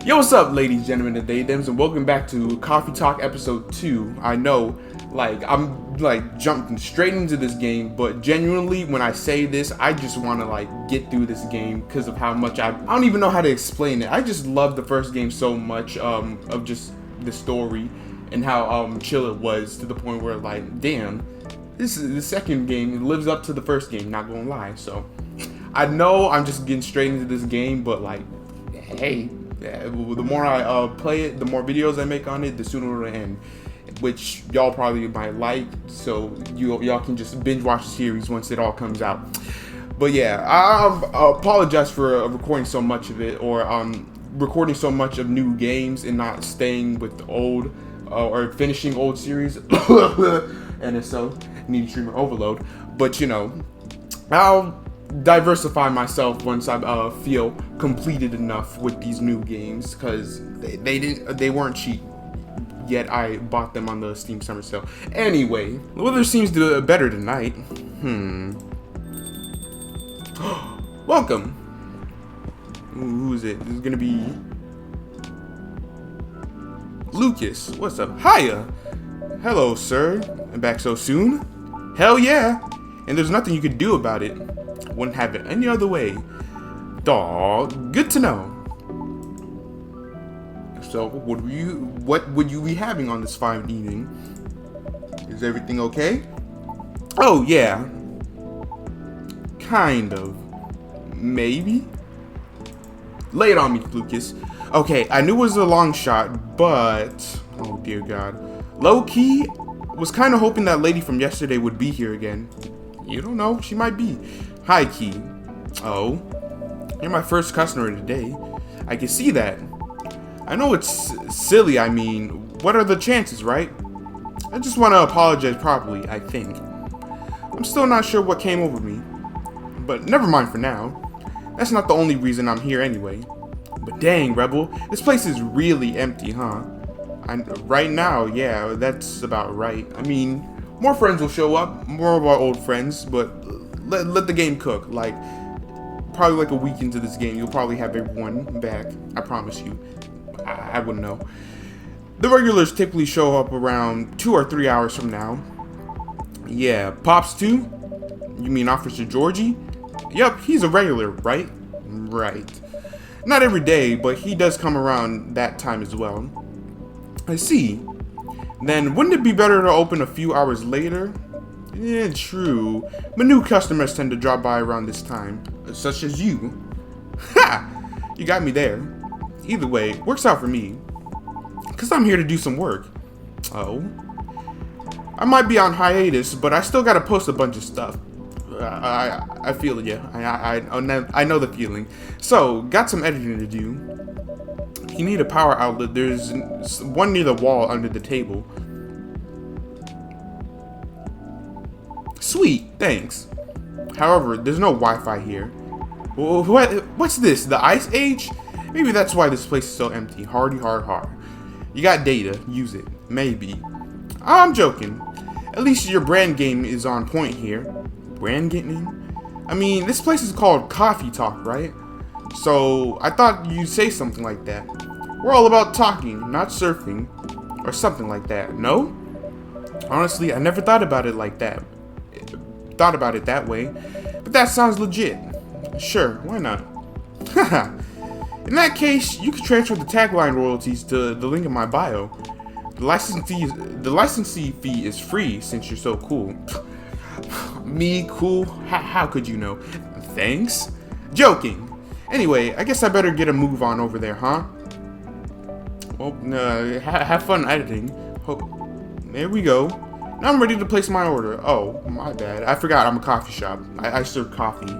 Yo, what's up, ladies, gentlemen, and dames, and welcome back to Coffee Talk Episode 2. I know, I'm jumping straight into this game, but genuinely, when I say this, I just want to, get through this game because of how much I don't even know how to explain it. I just love the first game so much, of just the story and how, chill it was to the point where, damn, this is the second game. It lives up to the first game, not gonna lie. So, I know I'm just getting straight into this game, but, hey, the more I play it, the more videos I make on it, the sooner it'll end. Which y'all probably might like, so y'all can just binge watch the series once it all comes out. But yeah, I apologize for recording so much of it, or recording so much of new games and not staying with old or finishing old series. NSO, need streamer overload. But I'll diversify myself once I feel completed enough with these new games, because they weren't cheap, yet I bought them on the Steam Summer Sale. Anyway, the weather seems to be better tonight. Welcome. Who's it? This is gonna be Lucas. What's up? Hiya. Hello, sir. I'm back so soon? Hell yeah. And there's nothing you could do about it. Wouldn't have it any other way. Dog, good to know. So, what would you be having on this fine evening? Is everything okay? Oh yeah. Kind of. Maybe? Lay it on me, Lucas. Okay, I knew it was a long shot, but oh dear God. Low key, was kind of hoping that lady from yesterday would be here again. You don't know, she might be. High key. Oh, you're my first customer today. I can see that. I know it's silly, I mean, what are the chances, right? I just want to apologize properly, I think. I'm still not sure what came over me, but never mind for now. That's not the only reason I'm here anyway. But dang, Rebel, this place is really empty, huh? Right now, yeah, that's about right. I mean, more friends will show up, more of our old friends, but let the game cook. Probably a week into this game, you'll probably have everyone back. I promise you. I wouldn't know. The regulars typically show up around 2 or 3 hours from now. Yeah, Pops too? You mean Officer Georgie? Yup, he's a regular, right? Right. Not every day, but he does come around that time as well. I see. Then wouldn't it be better to open a few hours later? Yeah, true. But new customers tend to drop by around this time, such as you. Ha! You got me there. Either way, works out for me. Because I'm here to do some work. Oh. I might be on hiatus, but I still gotta post a bunch of stuff. I feel ya. I know the feeling. So, got some editing to do. You need a power outlet. There's one near the wall under the table. Sweet, thanks. However, there's no Wi-Fi here. What's this? The Ice Age? Maybe that's why this place is so empty. Hardy hard. You got data. Use it. Maybe. I'm joking. At least your brand game is on point here. Brand game? I mean, this place is called Coffee Talk, right? So, I thought you'd say something like that. We're all about talking, not surfing. Or something like that. No? Honestly, I never thought about it like that. Thought about it that way. But that sounds legit. Sure, why not? Haha. In that case, you could transfer the tagline royalties to the link in my bio. The licensing fee is free since you're so cool. Me cool? How could you know? Thanks. Joking. Anyway, I guess I better get a move on over there, huh? Well, have fun editing. There we go. Now I'm ready to place my order. Oh, my bad. I forgot I'm a coffee shop. I serve coffee.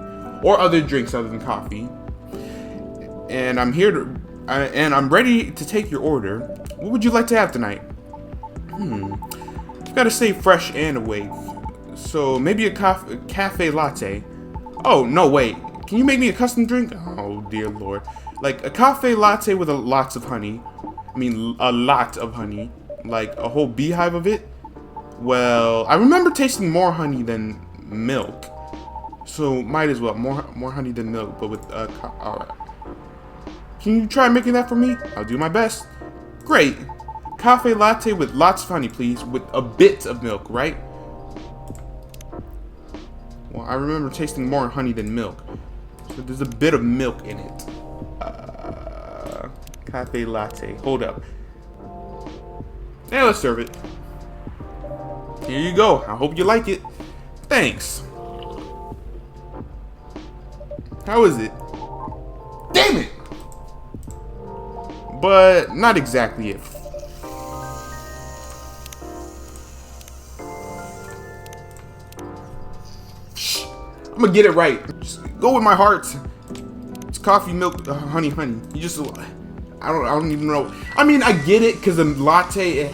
Or other drinks other than coffee. And I'm here to... and I'm ready to take your order. What would you like to have tonight? I've got to stay fresh and awake. So, maybe a cafe latte. Oh, no, wait. Can you make me a custom drink? Oh, dear Lord. Like, a cafe latte with lots of honey. I mean, a lot of honey. Like, a whole beehive of it? Well, I remember tasting more honey than milk. So, might as well. More honey than milk, but with, alright. Can you try making that for me? I'll do my best. Great. Cafe latte with lots of honey, please, with a bit of milk, right? Well, I remember tasting more honey than milk. So there's a bit of milk in it. Cafe latte. Hold up. Yeah, let's serve it. Here you go. I hope you like it. Thanks. How is it? Damn it! But not exactly it. Shh. I'm gonna get it right. Just go with my heart. It's coffee, milk, honey. You just, I don't even know. I mean, I get it because a latte,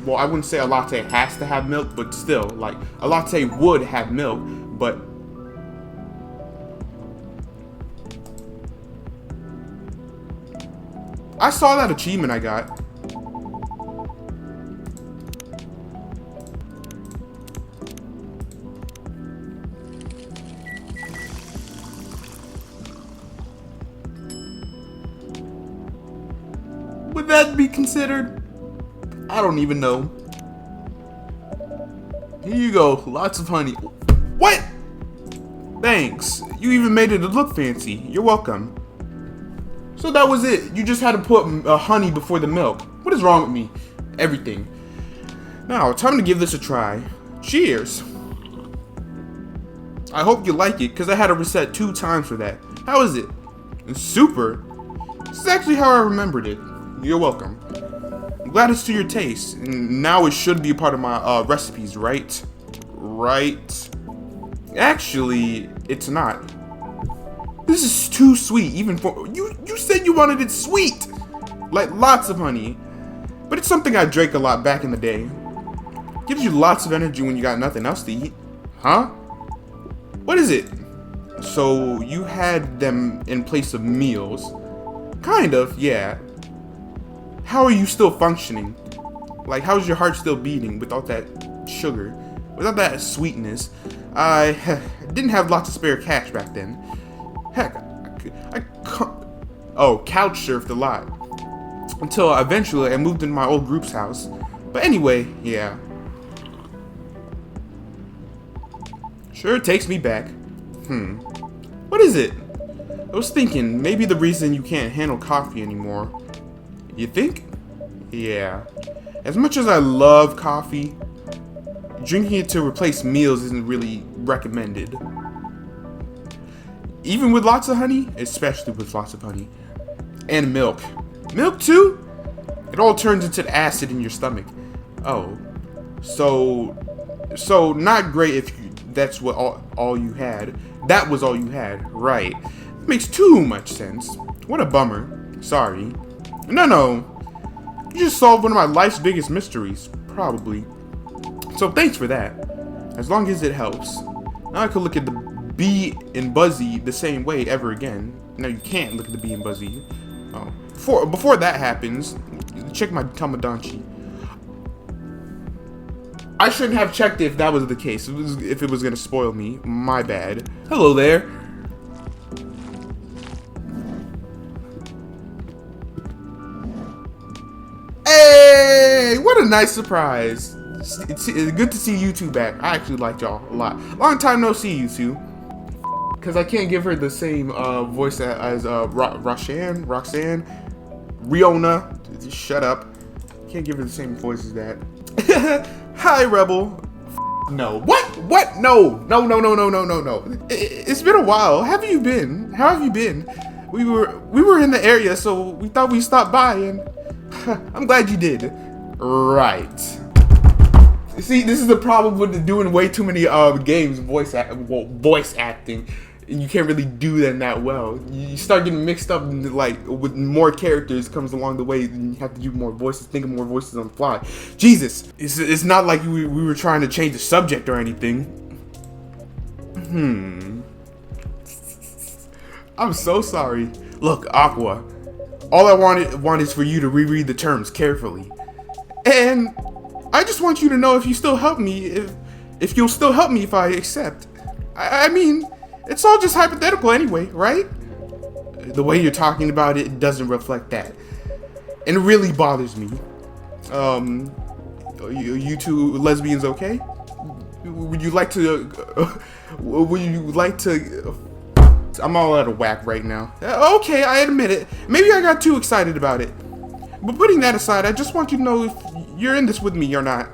well, I wouldn't say a latte has to have milk, but still, like, a latte would have milk, but I saw that achievement I got. Would that be considered? I don't even know. Here you go, lots of honey. What? Thanks. You even made it look fancy. You're welcome. So that was it. You just had to put honey before the milk. What is wrong with me? Everything. Now, time to give this a try. Cheers. I hope you like it, because I had to reset 2 times for that. How is it? It's super. This is actually how I remembered it. You're welcome. I'm glad it's to your taste, and now it should be a part of my recipes, right? Right? Actually, it's not. This is too sweet, even for you. You said you wanted it sweet, like lots of honey. But it's something I drank a lot back in the day. Gives you lots of energy when you got nothing else to eat, huh? What is it? So you had them in place of meals? Kind of, yeah. How are you still functioning? Like, how's your heart still beating without that sugar, without that sweetness? I didn't have lots of spare cash back then. Heck, couch surfed a lot. Until eventually I moved into my old group's house. But anyway, yeah. Sure takes me back. What is it? I was thinking, maybe the reason you can't handle coffee anymore. You think? Yeah. As much as I love coffee, drinking it to replace meals isn't really recommended. Even with lots of honey, especially with lots of honey. And milk. Milk too? It all turns into the acid in your stomach. Oh. So not great if that's what all you had. That was all you had, right. Makes too much sense. What a bummer. Sorry. No. You just solved one of my life's biggest mysteries. Probably. So thanks for that. As long as it helps. Now I can look at the Bee and Buzzy the same way ever again. No, you can't look at the Bee and Buzzy. Oh. Before that happens, check my Tamagotchi. I shouldn't have checked if that was the case. If it was gonna spoil me. My bad. Hello there. Hey! What a nice surprise. It's good to see you two back. I actually liked y'all a lot. Long time no see, you two. Because I can't give her the same voice as Roxanne, Riona. Just shut up. Can't give her the same voice as that. Hi, Rebel. No. What? No. It's been a while. How have you been? We were in the area, so we thought we'd stop by, and I'm glad you did. Right. See, this is the problem with doing way too many games, voice acting. You can't really do them that well. You start getting mixed up, like, with more characters comes along the way, and you have to do more voices, think of more voices on the fly. Jesus, it's not like we were trying to change the subject or anything. I'm so sorry. Look, Aqua, all I want is for you to reread the terms carefully. And I just want you to know if you still help me, if you'll still help me if I accept. I mean, it's all just hypothetical anyway, right? The way you're talking about it doesn't reflect that. And it really bothers me. You two lesbians okay? Would you like to, I'm all out of whack right now. Okay, I admit it. Maybe I got too excited about it. But putting that aside, I just want you to know if you're in this with me or not.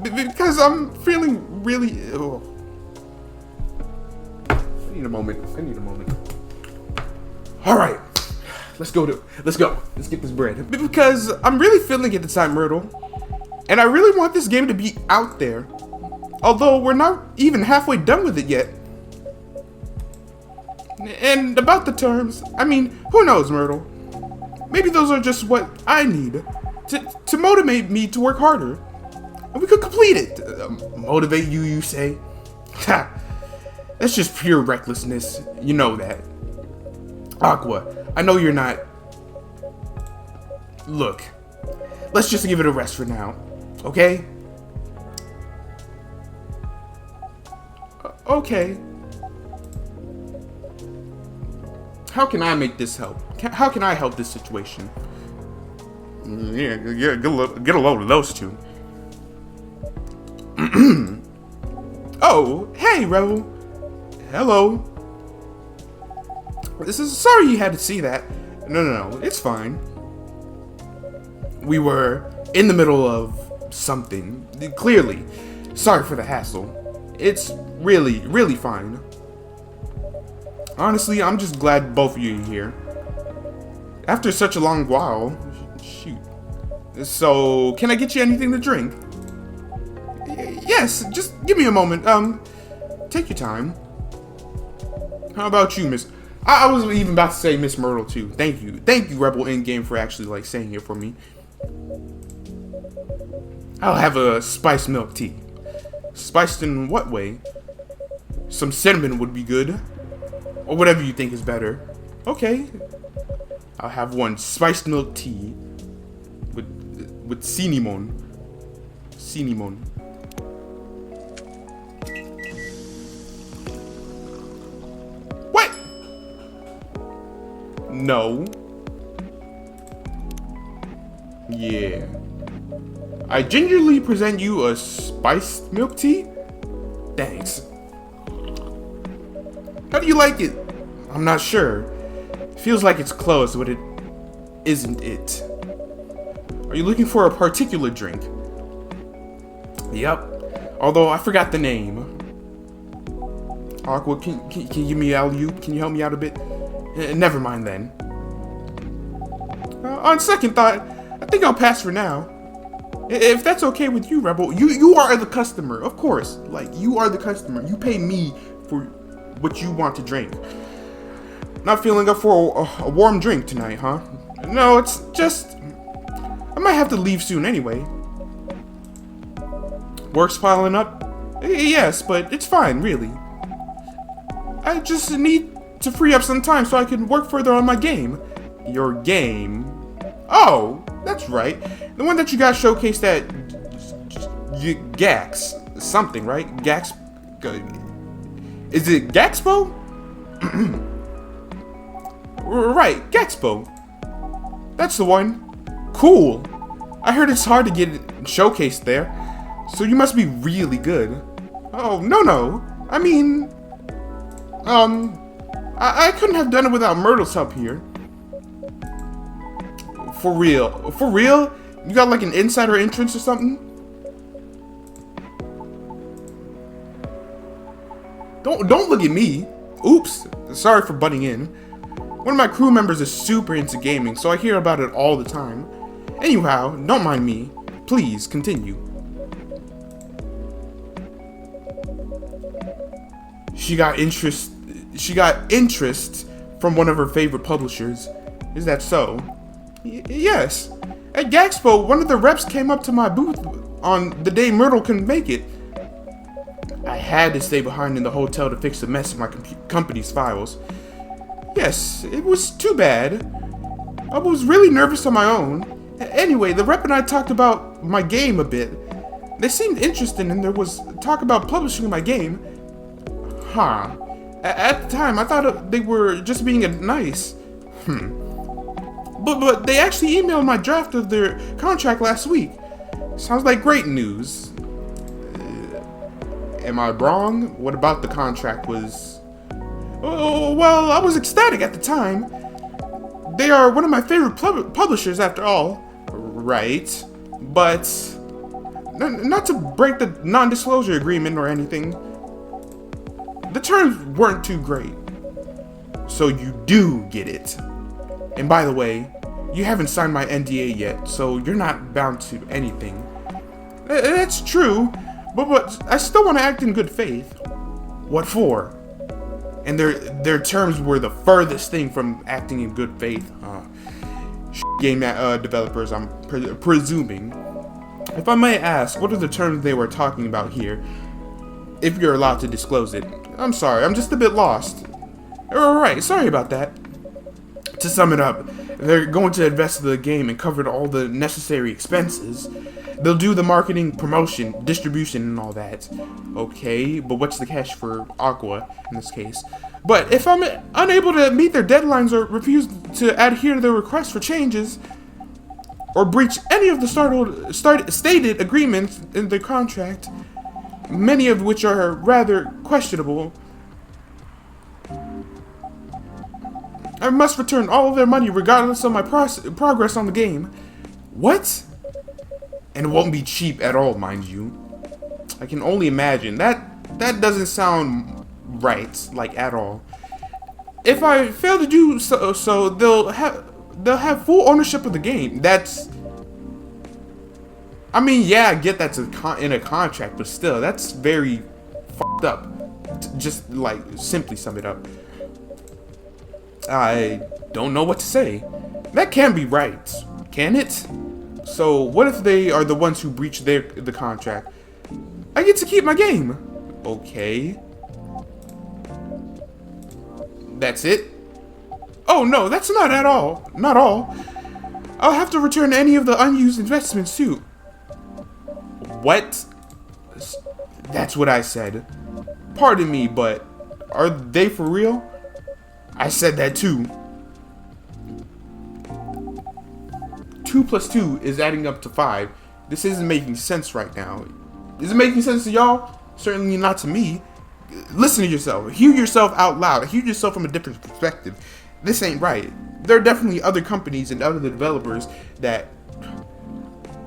Because I'm feeling really, I need a moment. All right, let's go. Let's get this bread. Because I'm really feeling it this time, Myrtle. And I really want this game to be out there. Although we're not even halfway done with it yet. And about the terms, I mean, who knows, Myrtle? Maybe those are just what I need to motivate me to work harder. And we could complete it. Motivate you, you say? Ha! That's just pure recklessness. You know that. Aqua, I know you're not. Look, let's just give it a rest for now, okay? Okay. How can I make this help? How can I help this situation? Yeah, get a load of those two. Oh, hey, Rebel. Hello. Sorry you had to see that. No, it's fine. We were in the middle of something. Clearly. Sorry for the hassle. It's really, really fine. Honestly, I'm just glad both of you are here. After such a long while. Shoot. So, can I get you anything to drink? Yes, just give me a moment. Take your time. How about you, Miss? I was even about to say Miss Myrtle too. Thank you, Rebel in-game, for actually like saying it for me. I'll have a spiced milk tea. Spiced in what way? Some cinnamon would be good, or whatever you think is better. Okay, I'll have one spiced milk tea with cinnamon. Cinnamon. What? No. Yeah. I gingerly present you a spiced milk tea? Thanks. How do you like it? I'm not sure. Feels like it's close, but it isn't it. Are you looking for a particular drink? Yep. Although I forgot the name. Aqua, can you give me alley-oop? Can you help me out a bit? Never mind then. On second thought, I think I'll pass for now. If that's okay with you, Rebel, you are the customer, of course. Like, you are the customer. You pay me for what you want to drink. Not feeling up for a warm drink tonight, huh? No, it's just... I might have to leave soon anyway. Work's piling up? Yes, but it's fine, really. I just need to free up some time so I can work further on my game. Your game? Oh, that's right. The one that you got showcased at Gax something, right? Gax... Is it Gaxpo? Right, Gaxpo. That's the one. Cool. I heard it's hard to get it showcased there. So you must be really good. Oh, no. I mean... I couldn't have done it without Myrtle's help here. For real? For real? You got like an insider entrance or something? Don't look at me. Oops. Sorry for butting in. One of my crew members is super into gaming, so I hear about it all the time. Anyhow, don't mind me. Please, continue. She got interest from one of her favorite publishers. Is that so? Yes. At Gaxpo, one of the reps came up to my booth on the day Myrtle couldn't make it. I had to stay behind in the hotel to fix the mess in my company's files. Yes, it was too bad. I was really nervous on my own. Anyway, the rep and I talked about my game a bit. They seemed interested and there was talk about publishing my game. Huh. At the time, I thought they were just being nice. But they actually emailed my draft of their contract last week. Sounds like great news. Am I wrong? What about the contract was... Oh, well, I was ecstatic at the time. They are one of my favorite publishers after all. Right. But... not to break the non-disclosure agreement or anything. The terms weren't too great. So you do get it. And by the way, you haven't signed my NDA yet, so you're not bound to anything. That's true, but I still want to act in good faith. What for? And their terms were the furthest thing from acting in good faith. Game developers, I'm presuming. If I may ask, what are the terms they were talking about here? If you're allowed to disclose it. I'm sorry, I'm just a bit lost. Alright, sorry about that. To sum it up, they're going to invest in the game and cover all the necessary expenses. They'll do the marketing, promotion, distribution, and all that. Okay, but what's the cash for Aqua in this case? But if I'm unable to meet their deadlines or refuse to adhere to their requests for changes, or breach any of the stated agreements in the contract, many of which are rather questionable, I must return all of their money regardless of my progress on the game. What? And it won't be cheap at all, mind you. I can only imagine. That doesn't sound right, like, at all. If I fail to do so they'll have full ownership of the game. That's... I mean, yeah, I get that's in a contract, but still, that's very fucked up. Just, like, simply sum it up. I don't know what to say. That can't be right, can it? So, what if they are the ones who breached the contract? I get to keep my game. Okay. That's it? Oh, no, that's not at all. Not all. I'll have to return any of the unused investments, too. What? That's what I said. Pardon me, but are they for real? I said that too. 2 plus 2 is adding up to 5. This isn't making sense right now. Is it making sense to y'all? Certainly not to me. Listen to yourself. Hear yourself out loud. Hear yourself from a different perspective. This ain't right. There are definitely other companies and other developers that...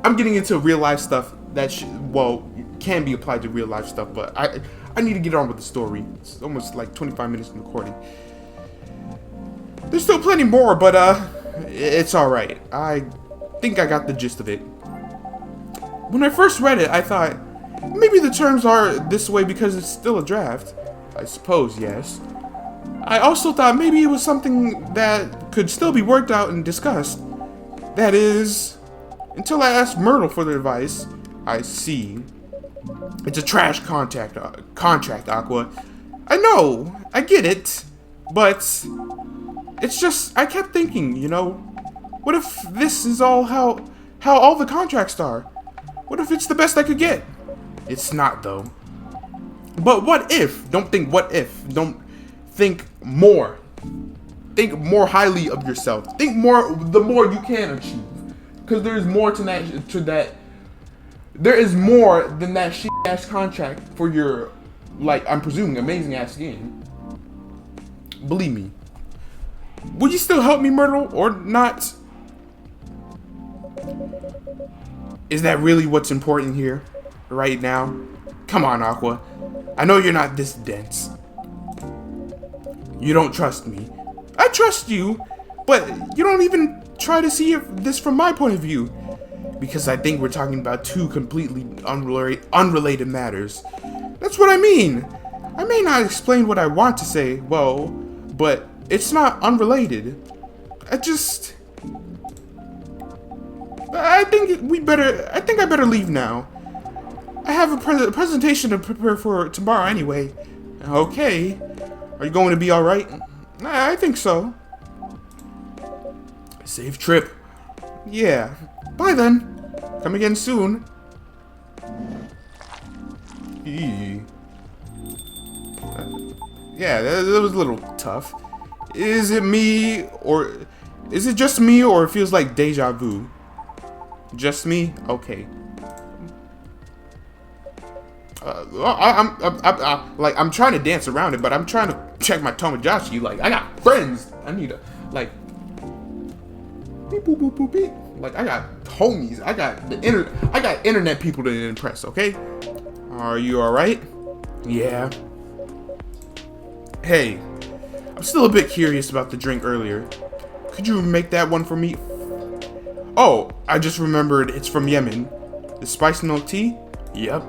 I'm getting into real life stuff that can be applied to real life stuff, but I need to get on with the story. It's almost like 25 minutes in recording. There's still plenty more, but it's alright. I think I got the gist of it. When I first read it, I thought, maybe the terms are this way because it's still a draft. I suppose, yes. I also thought maybe it was something that could still be worked out and discussed. That is, until I asked Myrtle for the advice. I see. It's a trash contract, Aqua. I know, I get it, but it's just, I kept thinking, you know, what if this is all how all the contracts are? What if it's the best I could get? It's not, though. But what if? Don't think what if. Don't think more. Think more highly of yourself. Think more, the more you can achieve. Because there's more to that. There is more than that shit-ass contract for your, like, I'm presuming, amazing-ass game. Believe me. Would you still help me, Myrtle, or not? Is that really what's important here, right now? Come on, Aqua. I know you're not this dense. You don't trust me. I trust you, but you don't even try to see this from my point of view. Because I think we're talking about two completely unrelated matters. That's what I mean. I may not explain what I want to say, well, but it's not unrelated. I think I better leave now. I have a presentation to prepare for tomorrow anyway. Okay. Are you going to be alright? I think so. Safe trip. Yeah. Bye then. Come again soon. Yeah, that was a little tough. Is it me, or is it just me, or it feels like deja vu? Just me? Okay. I'm trying to dance around it, but I'm trying to check my Tomodachi. Like, I got friends. I need to, like, beep, boop, boop, boop, beep. Like, I got homies. I got internet people to impress. Okay? Are you all right? Yeah. Hey, I'm still a bit curious about the drink earlier. Could you make that one for me? Oh, I just remembered it's from Yemen. The spiced milk tea? Yep.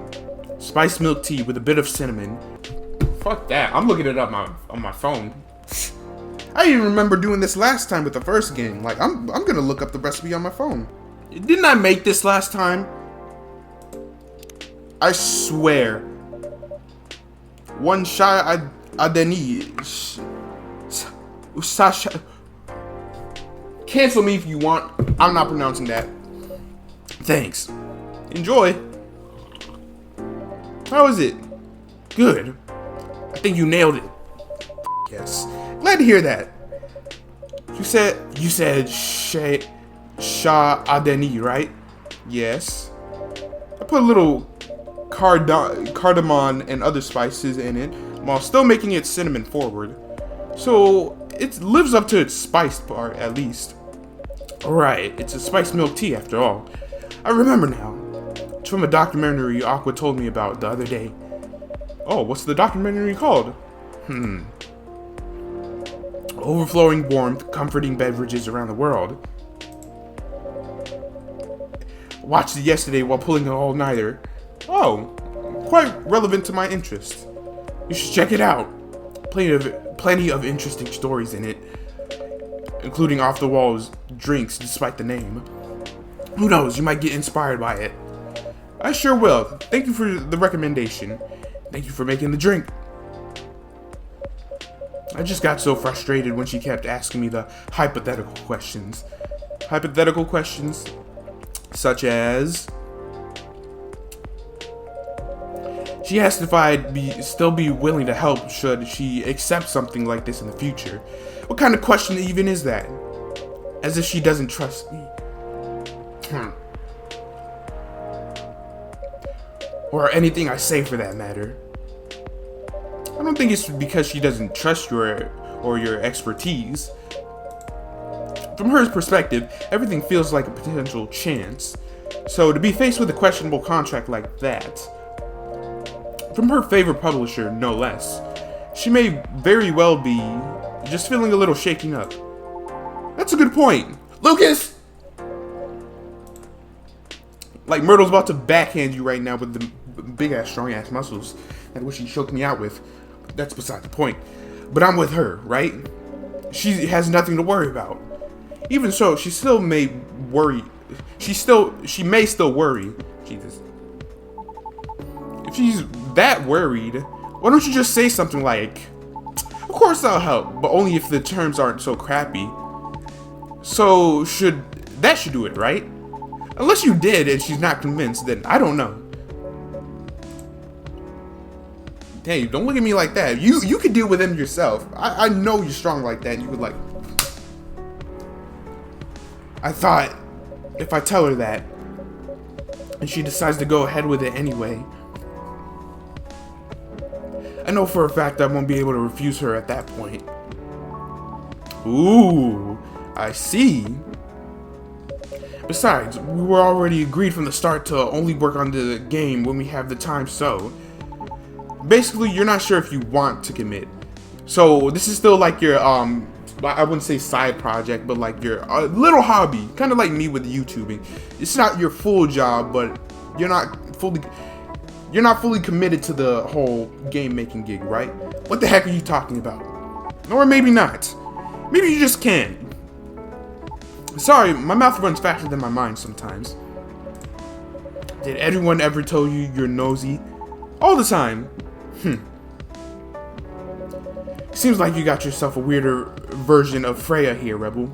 Spiced milk tea with a bit of cinnamon. Fuck that. I'm looking it up on my phone. I even remember doing this last time with the first game. Like, I'm gonna look up the recipe on my phone. Didn't I make this last time? I swear. One shot Adeni. Sasha. Cancel me if you want. I'm not pronouncing that. Thanks. Enjoy. How is it? Good. I think you nailed it. Yes. Glad to hear that. You said Shah Adeni, right? Yes. I put a little cardamom and other spices in it while still making it cinnamon forward. So it lives up to its spice part, at least. Alright, it's a spiced milk tea after all. I remember now. It's from a documentary Aqua told me about the other day. Oh, what's the documentary called? Overflowing warmth, comforting beverages around the world. Watched it yesterday while pulling an all-nighter. Oh, quite relevant to my interest. You should check it out. Plenty of interesting stories in it, including off-the-walls drinks despite the name. Who knows, you might get inspired by it. I sure will. Thank you for the recommendation. Thank you for making the drink. I just got so frustrated when she kept asking me the hypothetical questions. Hypothetical questions such as... She asked if I'd still be willing to help should she accept something like this in the future. What kind of question even is that? As if she doesn't trust me. Or anything I say for that matter. I don't think it's because she doesn't trust you or your expertise. From her perspective, everything feels like a potential chance. So to be faced with a questionable contract like that, from her favorite publisher, no less, she may very well be just feeling a little shaken up. That's a good point. Lucas! Like Myrtle's about to backhand you right now with the big ass, strong ass muscles that what she choked me out with. That's beside the point. But I'm with her, right? She has nothing to worry about. Even so, she still may worry. She may still worry. Jesus. If she's that worried, why don't you just say something like, "Of course I'll help, but only if the terms aren't so crappy." So that should do it, right? Unless you did and she's not convinced, then I don't know. Hey, don't look at me like that. You could deal with him yourself. I know you're strong like that. You could like... I thought, if I tell her that, and she decides to go ahead with it anyway, I know for a fact I won't be able to refuse her at that point. Ooh, I see. Besides, we were already agreed from the start to only work on the game when we have the time so. Basically, you're not sure if you want to commit. So, this is still like your, I wouldn't say side project, but like your little hobby. Kind of like me with YouTubing. It's not your full job, but you're not fully committed to the whole game making gig, right? What the heck are you talking about? Or maybe not. Maybe you just can't. Sorry, my mouth runs faster than my mind sometimes. Did everyone ever tell you you're nosy? All the time. Seems like you got yourself a weirder version of Freya here, Rebel.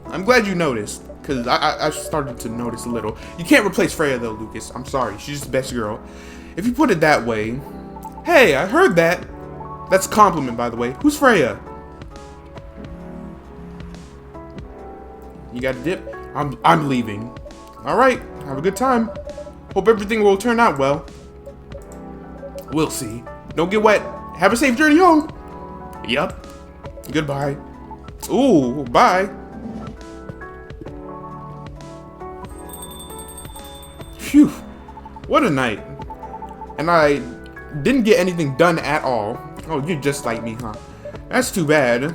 I'm glad you noticed, because I started to notice a little. You can't replace Freya though, Lucas. I'm sorry, she's the best girl. If you put it that way. Hey, I heard that. That's a compliment, by the way. Who's Freya? You got a dip? I'm leaving. All right, have a good time. Hope everything will turn out well. We'll see. Don't get wet. Have a safe journey home. Yup. Goodbye. Ooh, bye. Phew. What a night. And I didn't get anything done at all. Oh, you're just like me, huh? That's too bad.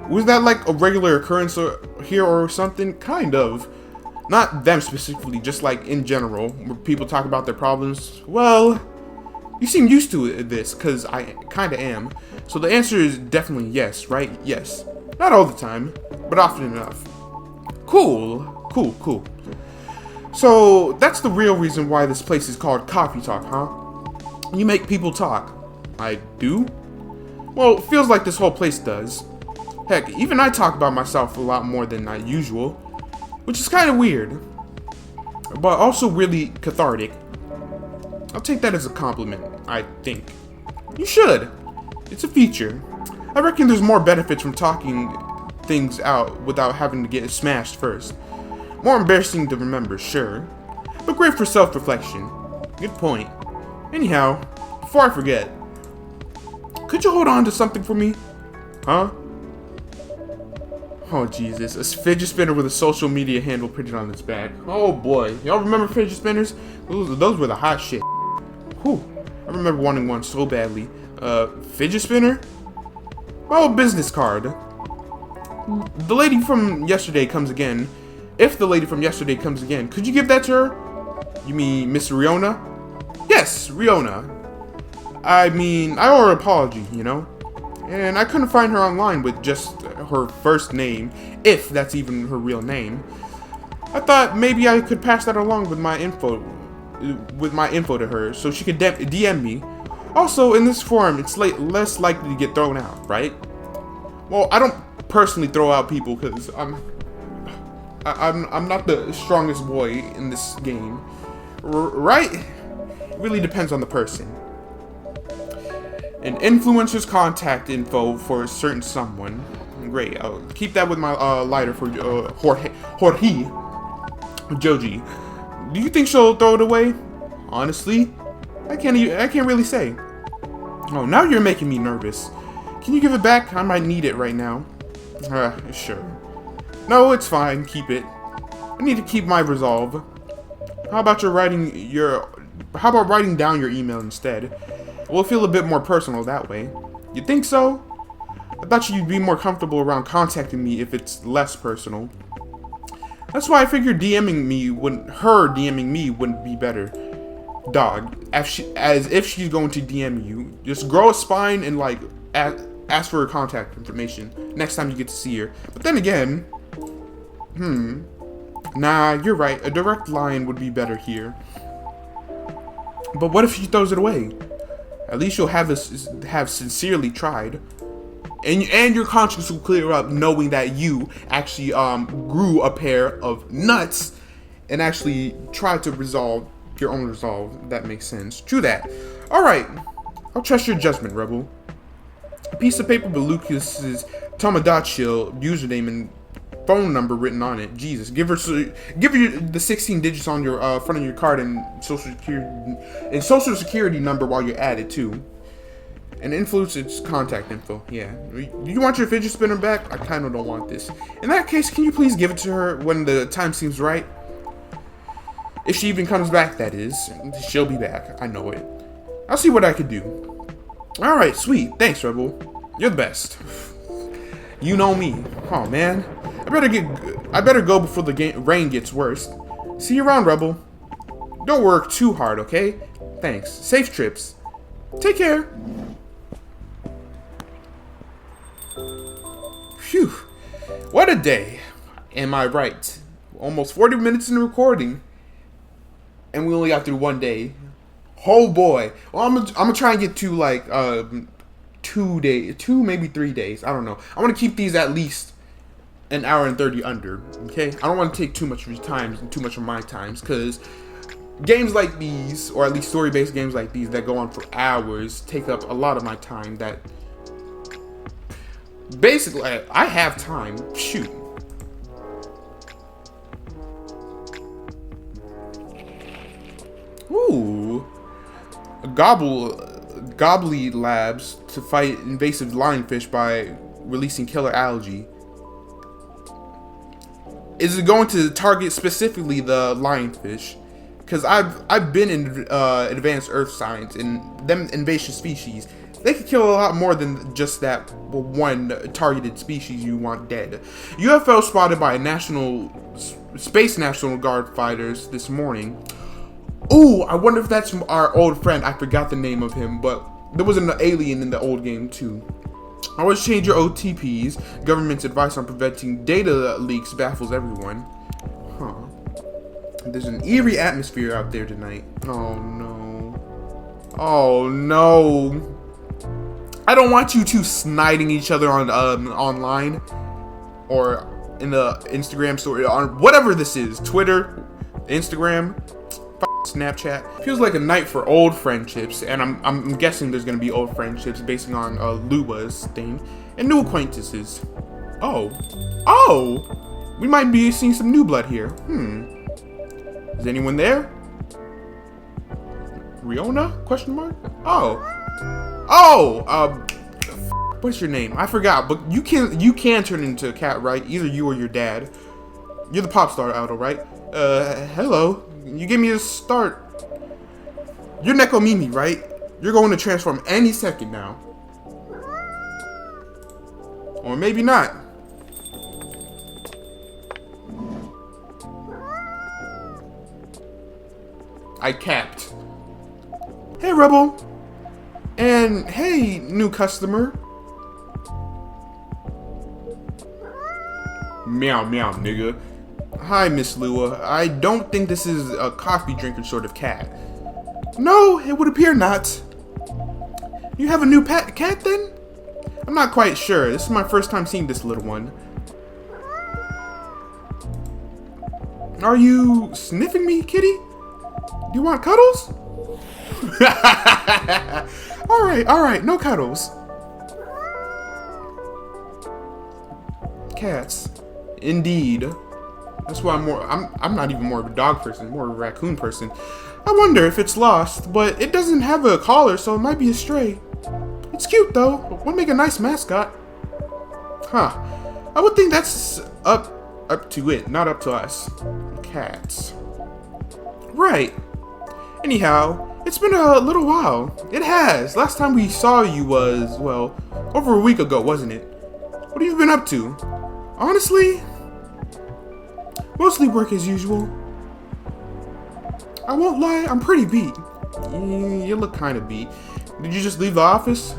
Was that like a regular occurrence here or something? Kind of. Not them specifically, just like in general, where people talk about their problems. Well, you seem used to this, because I kind of am. So the answer is definitely yes, right? Yes. Not all the time, but often enough. Cool. Cool, cool. So that's the real reason why this place is called Coffee Talk, huh? You make people talk. I do? Well, it feels like this whole place does. Heck, even I talk about myself a lot more than usual, which is kind of weird, but also really cathartic. I'll take that as a compliment, I think. You should. It's a feature. I reckon there's more benefits from talking things out without having to get smashed first. More embarrassing to remember, sure, but great for self-reflection. Good point. Anyhow, before I forget, could you hold on to something for me? Huh? Oh, Jesus. A fidget spinner with a social media handle printed on its back. Oh, boy. Y'all remember fidget spinners? Those were the hot shit. Whew. I remember wanting one so badly. Fidget spinner? Oh, business card. The lady from yesterday comes again. If the lady from yesterday comes again, could you give that to her? You mean Miss Riona? Yes, Riona. I mean, I owe her an apology, you know? And I couldn't find her online with just her first name, if that's even her real name. I thought maybe I could pass that along with my info to her, so she could DM me. Also, in this forum, it's less likely to get thrown out, right? Well, I don't personally throw out people because I'm not the strongest boy in this game, right? It really depends on the person. An influencer's contact info for a certain someone. Great. I'll keep that with my lighter for Jorge Joji. Do you think she'll throw it away? Honestly, I can't really say. Oh, now you're making me nervous. Can you give it back? I might need it right now. Sure. No, it's fine. Keep it. I need to keep my resolve. How about writing down your email instead? We'll feel a bit more personal that way. You think so? I thought you'd be more comfortable around contacting me if it's less personal. That's why I figured DMing me wouldn't be better. Dog, as if she's going to DM you, just grow a spine and like ask for her contact information next time you get to see her. But then again, nah, you're right. A direct line would be better here. But what if she throws it away? At least you'll have sincerely tried, and your conscience will clear up knowing that you actually grew a pair of nuts and actually tried to resolve your own resolve. That makes sense. True that. All right, I'll trust your judgment, Rebel. A piece of paper with Lucas's Tomodachi username and phone number written on it. Jesus, give her the 16 digits on your front of your card and social security number while you're at it too. And influencer's contact info. Yeah. Do you want your fidget spinner back? I kind of don't want this. In that case, can you please give it to her when the time seems right? If she even comes back, that is. She'll be back. I know it. I'll see what I can do. All right, sweet. Thanks, Rebel. You're the best. You know me. Oh man. I better go before the rain gets worse. See you around, Rebel. Don't work too hard, okay? Thanks. Safe trips. Take care. Phew. What a day. Am I right? Almost 40 minutes in the recording. And we only got through one day. Oh boy. Well, I'm gonna try and get to like 2 maybe 3 days. I don't know. I want to keep these at least an hour and 30 under. Okay. I don't want to take too much of your time and too much of my times, because games like these, or at least story-based games like these that go on for hours, take up a lot of my time. That basically I have time. Shoot. Ooh. Gobbly labs to fight invasive lionfish by releasing killer algae. Is it going to target specifically the lionfish? Because I've been in advanced earth science, and them invasive species, they could kill a lot more than just that one targeted species you want dead. UFO spotted by Space National Guard fighters this morning. Ooh, I wonder if that's our old friend. I forgot the name of him, but there was an alien in the old game too. Always change your OTPs. Government's advice on preventing data leaks baffles everyone. Huh. There's an eerie atmosphere out there tonight. Oh no. Oh no. I don't want you two sniding each other on online or in the Instagram story, on whatever this is, Twitter, Instagram, Snapchat. Feels like a night for old friendships, and I'm guessing there's gonna be old friendships based on Luba's thing, and new acquaintances. Oh, we might be seeing some new blood here. Is anyone there? Riona? Question mark? What's your name? I forgot, but you can turn into a cat, right? Either you or your dad. You're the pop star, Aldo, right? Hello. You gave me a start. You're Neko Mimi, right? You're going to transform any second now. Or maybe not. I capped. Hey, Rebel. And hey, new customer. Meow, meow, nigga. Hi, Miss Lua. I don't think this is a coffee drinking sort of cat. No, it would appear not. You have a new pet cat then? I'm not quite sure. This is my first time seeing this little one. Are you sniffing me, kitty? Do you want cuddles? Alright, no cuddles. Cats. Indeed. That's why I'm not even more of a dog person, more of a raccoon person. I wonder if it's lost, but it doesn't have a collar, so it might be a stray. It's cute though. Would make a nice mascot. Huh. I would think that's up to it, not up to us. Cats. Right. Anyhow, it's been a little while. It has. Last time we saw you was, well, over a week ago, wasn't it? What have you been up to? Honestly, mostly work as usual. I won't lie, I'm pretty beat. You look kind of beat. Did you just leave the office?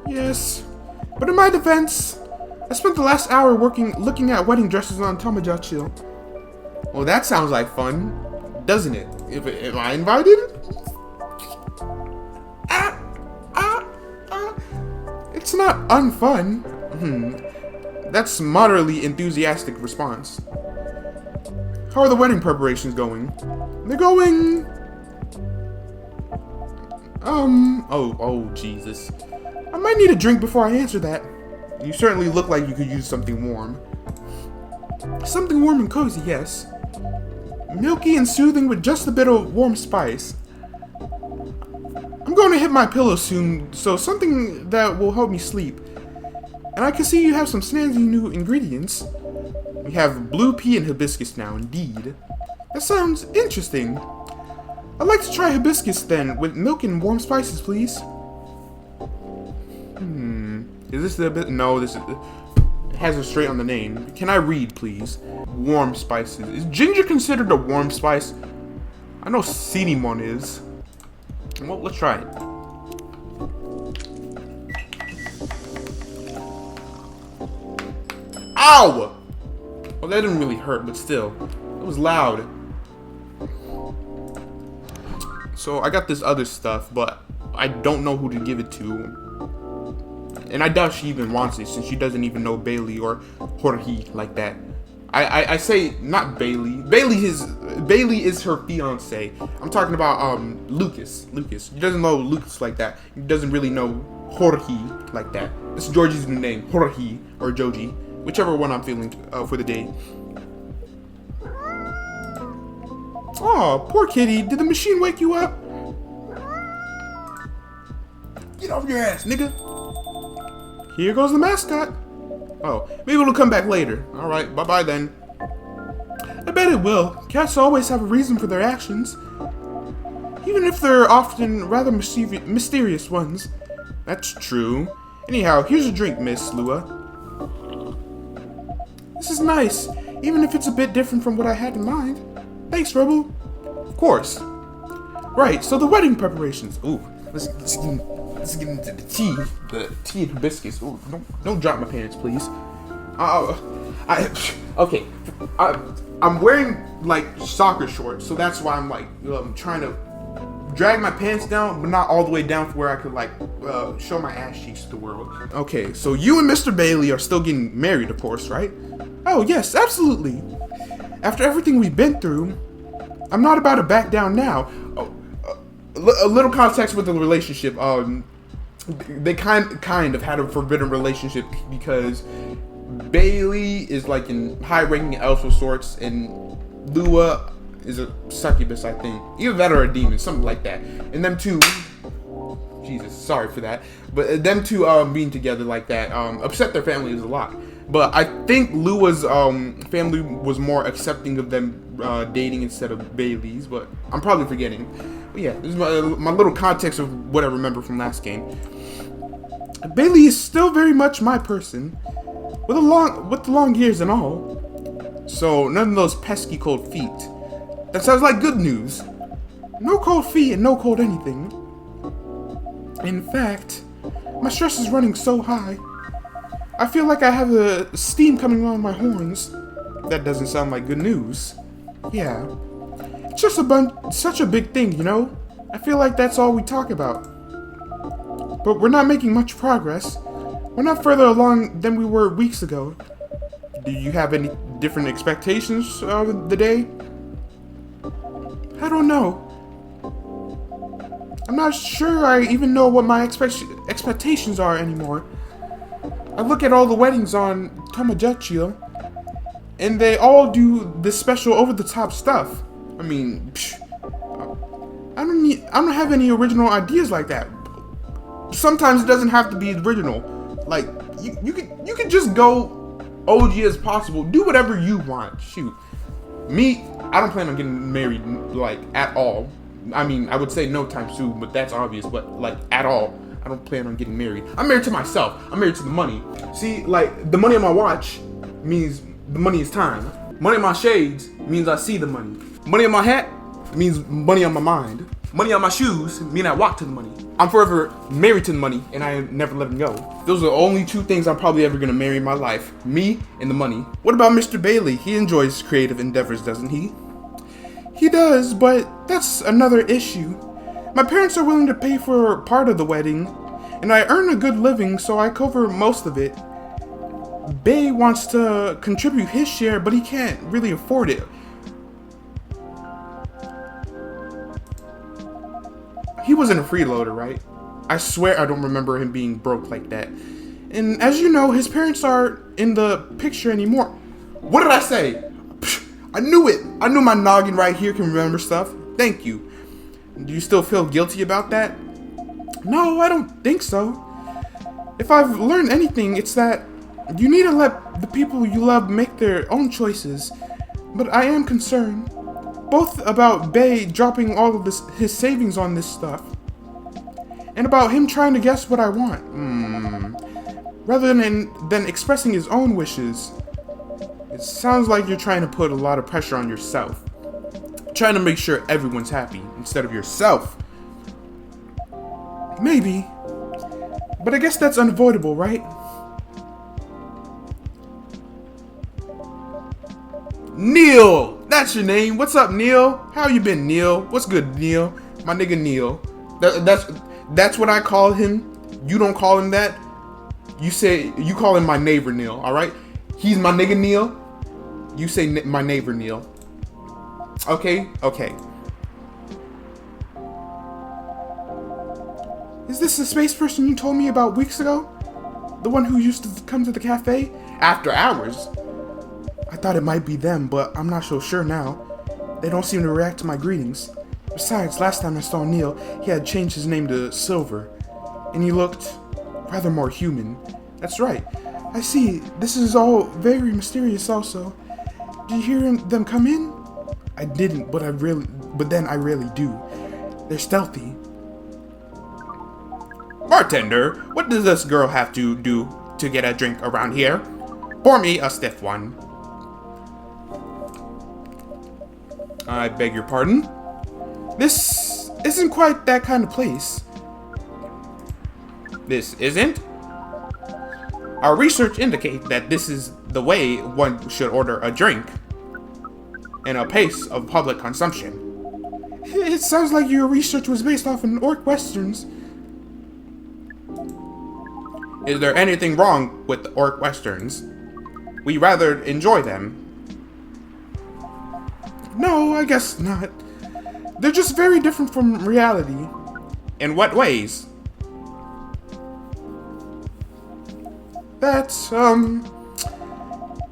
Yes. But in my defense, I spent the last hour looking at wedding dresses on Tamagotchi. Well, that sounds like fun, doesn't it? Am I invited? It's not unfun. That's moderately enthusiastic response. How are the wedding preparations going? They're going... Oh, Jesus. I might need a drink before I answer that. You certainly look like you could use something warm. Something warm and cozy, yes. Milky and soothing with just a bit of warm spice. I'm going to hit my pillow soon, so something that will help me sleep. And I can see you have some snazzy new ingredients. We have blue pea and hibiscus now, indeed. That sounds interesting. I'd like to try hibiscus then, with milk and warm spices, please. Is this the bit? No, this is... It has it straight on the name. Can I read, please? Warm spices. Is ginger considered a warm spice? I know cinnamon is. Well, let's try it. Ow! Well, that didn't really hurt, but still. It was loud. So, I got this other stuff, but I don't know who to give it to. And I doubt she even wants it, since she doesn't even know Bailey or Jorge like that. I say not Bailey. Bailey is her fiance. I'm talking about Lucas. He doesn't know Lucas like that. He doesn't really know Jorge like that. It's Georgie's new name, Jorge or Joji, whichever one I'm feeling for the day. Oh, poor kitty. Did the machine wake you up? Get off your ass, nigga. Here goes the mascot. Oh, maybe it'll come back later. Alright, bye-bye then. I bet it will. Cats always have a reason for their actions. Even if they're often rather mysterious ones. That's true. Anyhow, here's a drink, Miss Lua. This is nice, even if it's a bit different from what I had in mind. Thanks, Rebel. Of course. Right, so the wedding preparations. Ooh, let's get into the tea. The tea and hibiscus. Ooh, don't drop my pants, please. I'm wearing like soccer shorts, so that's why I'm like trying to drag my pants down, but not all the way down to where I could like show my ass cheeks to the world. Okay, so you and Mr. Bailey are still getting married, of course, right? Oh yes, absolutely. After everything we've been through, I'm not about to back down now. Oh, a little context with the relationship. They kind of had a forbidden relationship because Bailey is like in high-ranking elf of sorts, and Lua is a succubus, I think. Either that or a demon, something like that. And them two, Jesus, sorry for that, but them two being together like that upset their families a lot. But I think Lua's family was more accepting of them dating instead of Bailey's, but I'm probably forgetting. But yeah, this is my little context of what I remember from last game. Bailey is still very much my person, with the long years and all. So none of those pesky cold feet. That sounds like good news. No cold feet and no cold anything. In fact, my stress is running so high. I feel like I have the steam coming on my horns. That doesn't sound like good news. Yeah. It's just such a big thing, you know? I feel like that's all we talk about. But we're not making much progress. We're not further along than we were weeks ago. Do you have any different expectations of the day? I don't know. I'm not sure I even know what my expectations are anymore. I look at all the weddings on Tamagotchi, and they all do this special over-the-top stuff. I mean, I don't have any original ideas like that. Sometimes it doesn't have to be original. Like you could just go OG as possible. Do whatever you want. Shoot, me, I don't plan on getting married like at all. I mean, I would say no time soon, but that's obvious. But like at all, I don't plan on getting married. I'm married to myself. I'm married to the money. See, like the money on my watch means the money is time. Money on my shades means I see the money. Money on my hat means money on my mind. Money on my shoes mean I walk to the money. I'm forever married to the money, and I never let him go. Those are the only two things I'm probably ever gonna marry in my life. Me and the money. What about Mr. Bailey? He enjoys creative endeavors, doesn't he? He does, but that's another issue. My parents are willing to pay for part of the wedding, and I earn a good living, so I cover most of it. Bay wants to contribute his share, but he can't really afford it. He wasn't a freeloader, right? I swear I don't remember him being broke like that. And as you know, his parents aren't in the picture anymore. What did I say? I knew it. I knew my noggin right here can remember stuff. Thank you. Do you still feel guilty about that? No, I don't think so. If I've learned anything, it's that you need to let the people you love make their own choices. But I am concerned. Both about Bay dropping all of his savings on this stuff, and about him trying to guess what I want, rather than expressing his own wishes. It sounds like you're trying to put a lot of pressure on yourself, trying to make sure everyone's happy instead of yourself. Maybe, but I guess that's unavoidable, right? Neil! That's your name. What's up, Neil? How you been, Neil? What's good, Neil? My nigga Neil. That's what I call him. You don't call him that. You call him my neighbor Neil, alright? He's my nigga Neil. You say my neighbor Neil. Okay? Okay. Is this the space person you told me about weeks ago? The one who used to come to the cafe? After hours? I thought it might be them, but I'm not so sure now. They don't seem to react to my greetings. Besides, last time I saw Neil, he had changed his name to Silver, and he looked rather more human. That's right. I see. This is all very mysterious also. Did you hear them come in? I didn't, but then I really do. They're stealthy. Bartender, what does this girl have to do to get a drink around here? Pour me a stiff one. I beg your pardon? This isn't quite that kind of place. This isn't? Our research indicates that this is the way one should order a drink in a pace of public consumption. It sounds like your research was based off in orc westerns. Is there anything wrong with the orc westerns? We rather enjoy them. No, I guess not. They're just very different from reality. In what ways? That's, it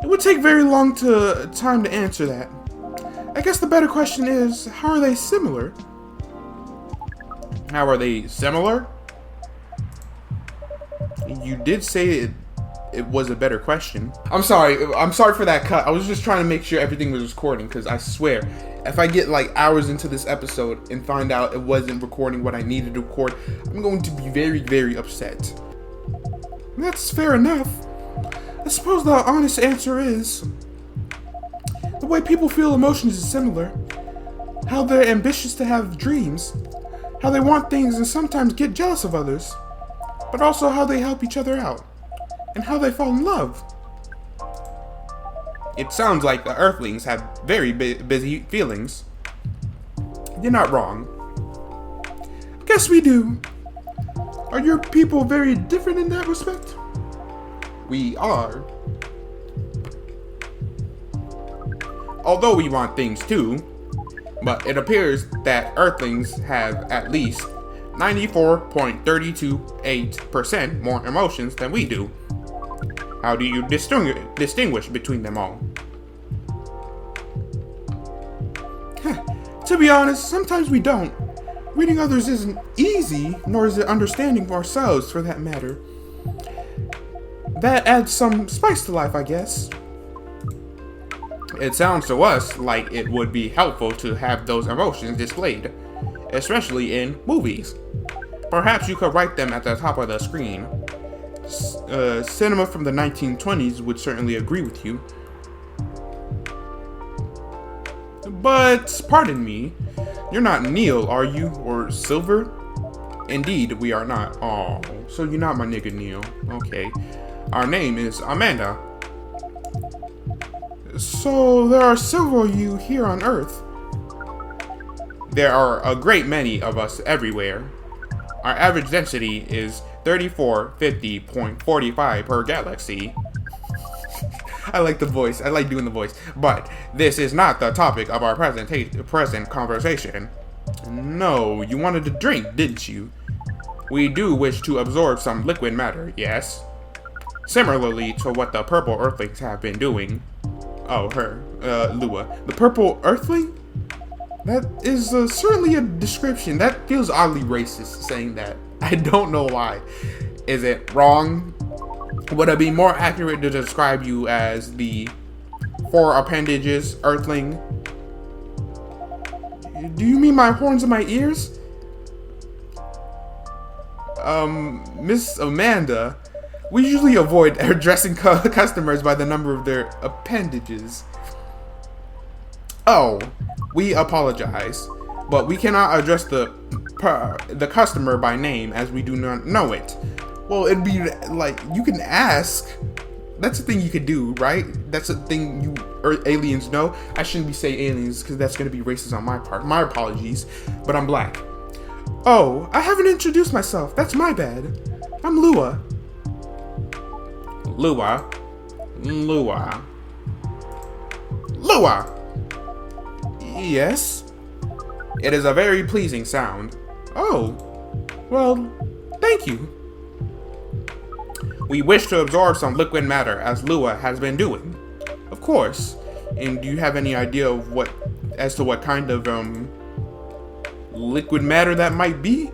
would take very long time to answer that. I guess the better question is, how are they similar? How are they similar? You did say it was a better question. I'm sorry for that cut. I was just trying to make sure everything was recording, because I swear, if I get like hours into this episode and find out it wasn't recording what I needed to record, I'm going to be very, very upset. That's fair enough. I suppose the honest answer is, the way people feel emotions is similar. How they're ambitious to have dreams. How they want things and sometimes get jealous of others. But also how they help each other out. And how they fall in love. It sounds like the Earthlings have very busy feelings. You're not wrong. Guess we do. Are your people very different in that respect? We are. Although we want things too, but it appears that Earthlings have at least 94.328% more emotions than we do. How do you distinguish between them all? To be honest, sometimes we don't. Reading others isn't easy, nor is it understanding ourselves for that matter. That adds some spice to life, I guess. It sounds to us like it would be helpful to have those emotions displayed, especially in movies. Perhaps you could write them at the top of the screen. Cinema from the 1920s would certainly agree with you. But, pardon me, you're not Neil, are you? Or Silver? Indeed, we are not. Oh, so you're not my nigga Neil. Okay. Our name is Amanda. So, there are several of you here on Earth. There are a great many of us everywhere. Our average density is 3450.45 per galaxy. I like the voice. I like doing the voice. But this is not the topic of our present conversation. No, you wanted to drink, didn't you? We do wish to absorb some liquid matter, yes? Similarly to what the purple Earthlings have been doing. Oh, Lua. The purple Earthling? That is certainly a description. That feels oddly racist, saying that. I don't know why. Is it wrong? Would it be more accurate to describe you as the four appendages Earthling? Do you mean my horns and my ears? Miss Amanda, we usually avoid addressing customers by the number of their appendages. Oh, we apologize, but we cannot address the customer by name as we do not know it. Well, it'd be like, you can ask. That's the thing you could do, right? That's the thing you aliens know. I shouldn't be saying aliens because that's going to be racist on my part. My apologies, but I'm black. Oh, I haven't introduced myself. That's my bad. I'm Lua. Lua. Yes? It is a very pleasing sound. Oh, well, thank you. We wish to absorb some liquid matter, as Lua has been doing. Of course. And do you have any idea of what as to what kind of liquid matter that might be.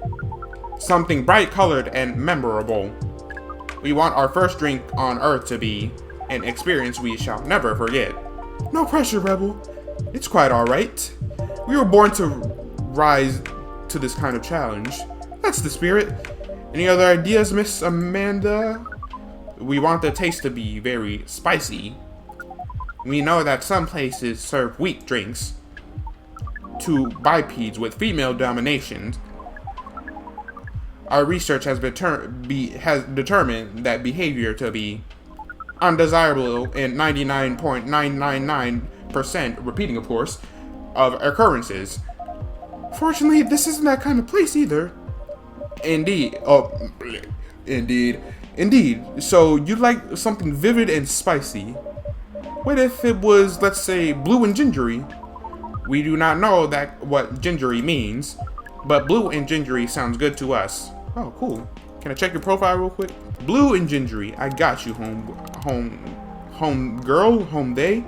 Something bright colored and memorable. We want our first drink on Earth to be an experience we shall never forget. No pressure, Rebel. It's quite alright. We were born to rise to this kind of challenge. That's the spirit. Any other ideas, Miss Amanda? We want the taste to be very spicy. We know that some places serve weak drinks to bipeds with female domination. Our research has determined that behavior to be undesirable in 99.999%, repeating of course, of occurrences. Fortunately, this isn't that kind of place either. Indeed. Oh, indeed. So you'd like something vivid and spicy. What if it was, let's say, blue and gingery? We do not know what gingery means, but blue and gingery sounds good to us. Oh, cool. Can I check your profile real quick? Blue and gingery. I got you, home girl, home day,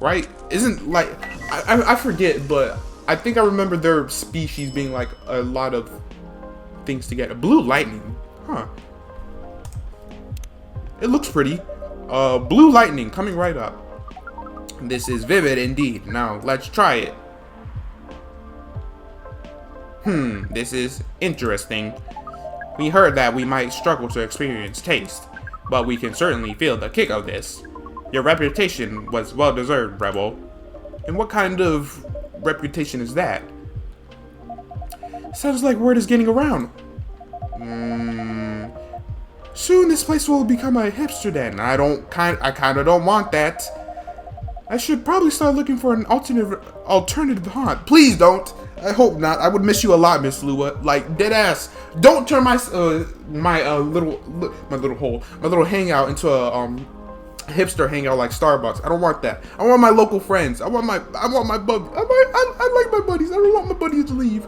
right? Isn't like, I forget, but I think I remember their species being like a lot of things together. Blue lightning, huh? It looks pretty. Blue lightning coming right up. This is vivid indeed. Now let's try it. This is interesting. We heard that we might struggle to experience taste, but we can certainly feel the kick of this. Your reputation was well deserved, Rebel. And what kind of reputation is that? Sounds like word is getting around. Soon this place will become a hipster den. I kinda don't want that. I should probably start looking for an alternative haunt. Please don't. I hope not. I would miss you a lot, Miss Lua. Like, dead ass. Don't turn my little hangout into a hipster hangout like Starbucks. I don't want that. I want my local friends. I want my bud. I like my buddies. I don't want my buddies to leave.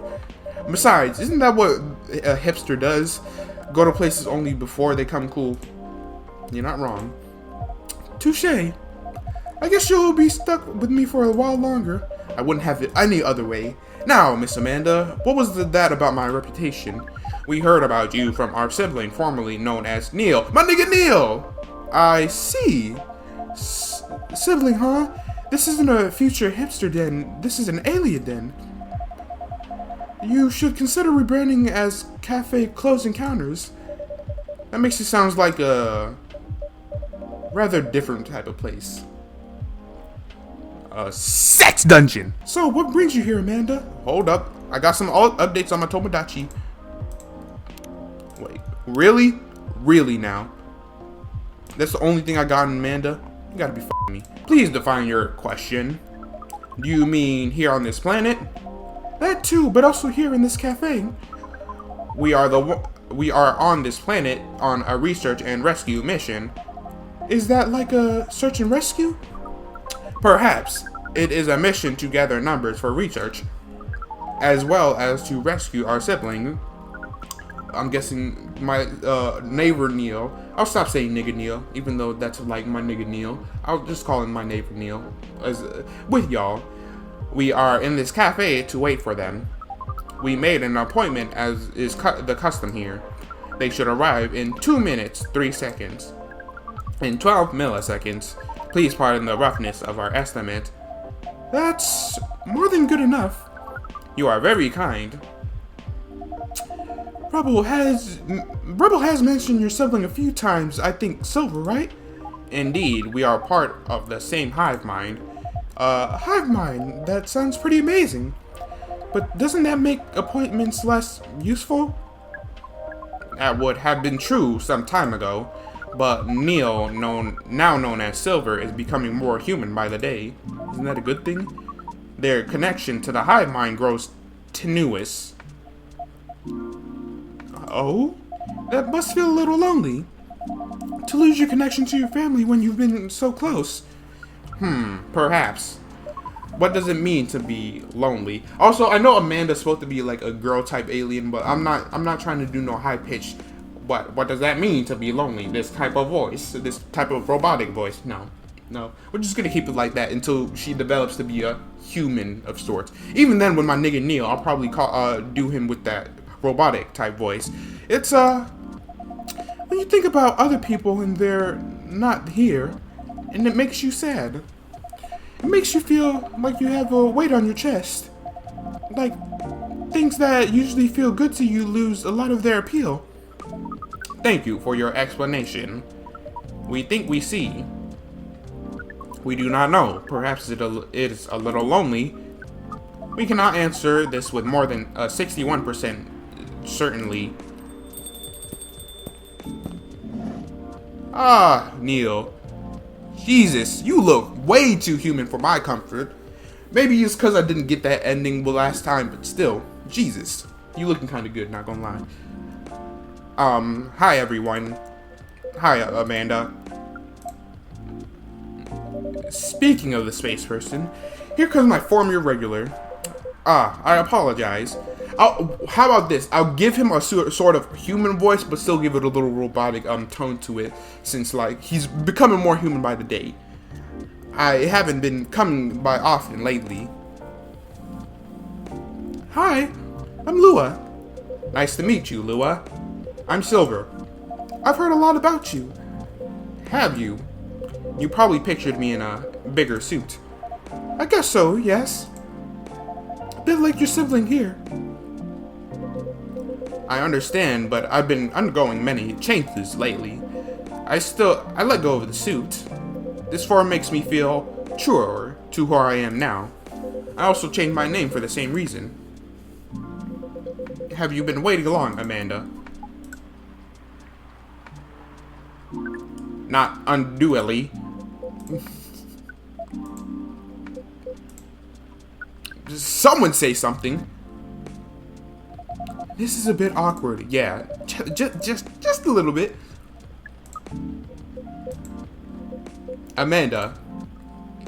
Besides, isn't that what a hipster does? Go to places only before they come cool. You're not wrong. Touché. I guess you'll be stuck with me for a while longer. I wouldn't have it any other way. Now, Miss Amanda, what was that about my reputation? We heard about you from our sibling formerly known as Neil. My nigga Neil! I see. Sibling, huh? This isn't a future hipster den. This is an alien den. You should consider rebranding as Cafe Close Encounters. That makes it sound like a rather different type of place. A sex dungeon. So, what brings you here, Amanda? Hold up. I got some updates on my Tomodachi. Wait, really? Really now? That's the only thing I got in Amanda? You gotta be f***ing me. Please define your question. Do you mean here on this planet? That too, but also here in this cafe. We are on this planet on a research and rescue mission. Is that like a search and rescue? Perhaps. It is a mission to gather numbers for research, as well as to rescue our sibling. I'm guessing my neighbor Neil. I'll stop saying nigga Neil, even though that's like my nigga Neil. I'll just call him my neighbor Neil. With y'all. We are in this cafe to wait for them. We made an appointment as is the custom here. They should arrive in 2 minutes, 3 seconds. In 12 milliseconds. Please pardon the roughness of our estimate. That's more than good enough. You are very kind. Rebel has mentioned your sibling a few times, I think Silver, right? Indeed, we are part of the same hive mind. Hive mind, that sounds pretty amazing. But doesn't that make appointments less useful? That would have been true some time ago. But Neil, now known as Silver, is becoming more human by the day. Isn't that a good thing? Their connection to the hive mind grows tenuous. Oh? That must feel a little lonely. To lose your connection to your family when you've been so close. Perhaps. What does it mean to be lonely? Also, I know Amanda's supposed to be like a girl type alien, but I'm not trying to do no high pitched. What does that mean to be lonely? This type of voice, this type of robotic voice? No, No, we're just gonna keep it like that until she develops to be a human of sorts. Even then, when my nigga Neil, I'll probably do him with that robotic type voice. It's when you think about other people and they're not here, and it makes you sad. It makes you feel like you have a weight on your chest. Like things that usually feel good to you lose a lot of their appeal. Thank you for your explanation. We think we see. We do not know. Perhaps it is a little lonely. We cannot answer this with more than 61% certainly. Ah, Neil. Jesus, you look way too human for my comfort. Maybe it's because I didn't get that ending the last time, but still. Jesus. You looking kind of good, not gonna lie. Hi everyone. Hi, Amanda. Speaking of the space person, here comes my former regular. I apologize. How about this? I'll give him a sort of human voice, but still give it a little robotic tone to it, since like he's becoming more human by the day. I haven't been coming by often lately. Hi, I'm Lua. Nice to meet you, Lua. I'm Silver. I've heard a lot about you. Have you? You probably pictured me in a bigger suit. I guess so, yes. A bit like your sibling here. I understand, but I've been undergoing many changes lately. I let go of the suit. This form makes me feel truer to who I am now. I also changed my name for the same reason. Have you been waiting long, Amanda? Not unduly. Someone say something. This is a bit awkward. Yeah, just a little bit. Amanda.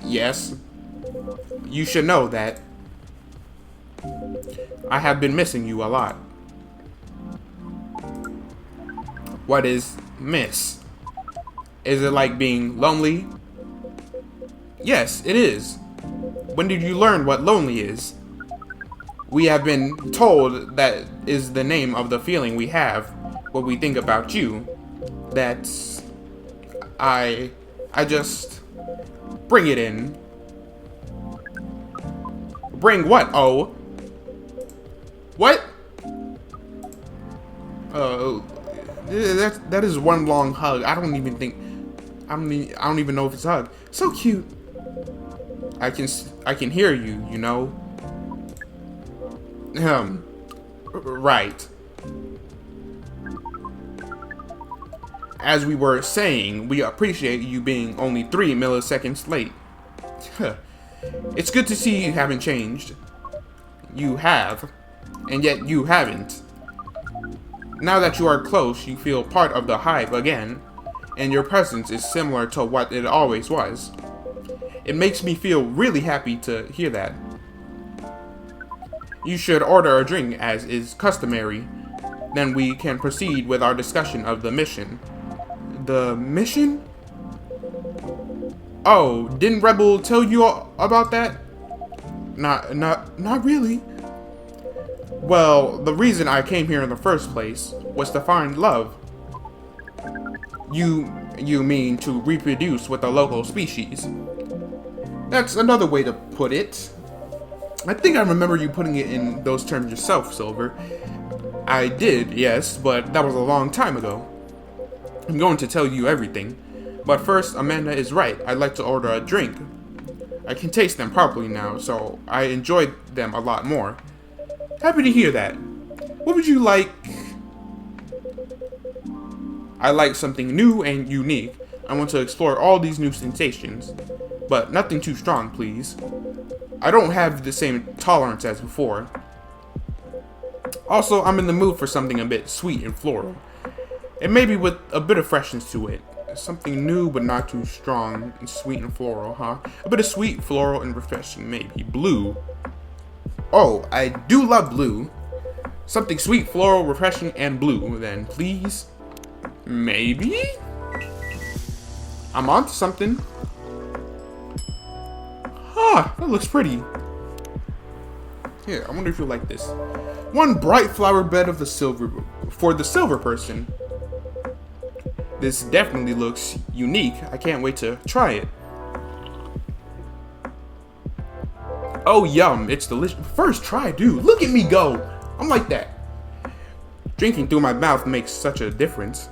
Yes. You should know that I have been missing you a lot. What is miss? Is it like being lonely? Yes, it is. When did you learn what lonely is? We have been told that is the name of the feeling we have when we think about you. That's... I just... Bring it in. Bring what? Oh. What? That is one long hug. I don't even know if it's a hug. So cute. I can hear you, you know. Right. As we were saying, we appreciate you being only 3 milliseconds late. It's good to see you haven't changed. You have, and yet you haven't. Now that you are close, you feel part of the hive again, and your presence is similar to what it always was. It makes me feel really happy to hear that. You should order a drink as is customary. Then we can proceed with our discussion of the mission. The mission? Oh, didn't Rebel tell you about that? Not really. Well, the reason I came here in the first place was to find love. You mean to reproduce with a local species? That's another way to put it. I think I remember you putting it in those terms yourself, Silver. I did, yes, but that was a long time ago. I'm going to tell you everything. But first, Amanda is right. I'd like to order a drink. I can taste them properly now, so I enjoyed them a lot more. Happy to hear that. What would you like? I like something new and unique. I want to explore all these new sensations. But nothing too strong, please. I don't have the same tolerance as before. Also, I'm in the mood for something a bit sweet and floral. And maybe with a bit of freshness to it. Something new but not too strong and sweet and floral, huh? A bit of sweet, floral, and refreshing, maybe. Blue. Oh, I do love blue. Something sweet, floral, refreshing, and blue, then, please. Maybe? I'm onto something. Ah, that looks pretty. Here, I wonder if you'll like this. One bright flower bed of the silver for the silver person. This definitely looks unique. I can't wait to try it. Oh, yum. It's delicious. First try, dude. Look at me go. I'm like that. Drinking through my mouth makes such a difference.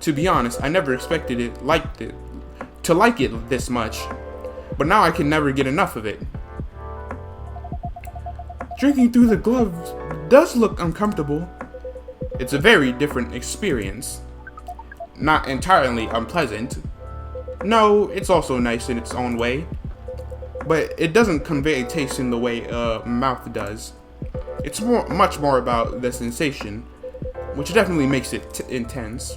To be honest, I never expected to like it this much. But now I can never get enough of it. Drinking through the gloves does look uncomfortable. It's a very different experience. Not entirely unpleasant. No, it's also nice in its own way. But it doesn't convey taste in the way a mouth does. It's much more about the sensation, which definitely makes it intense.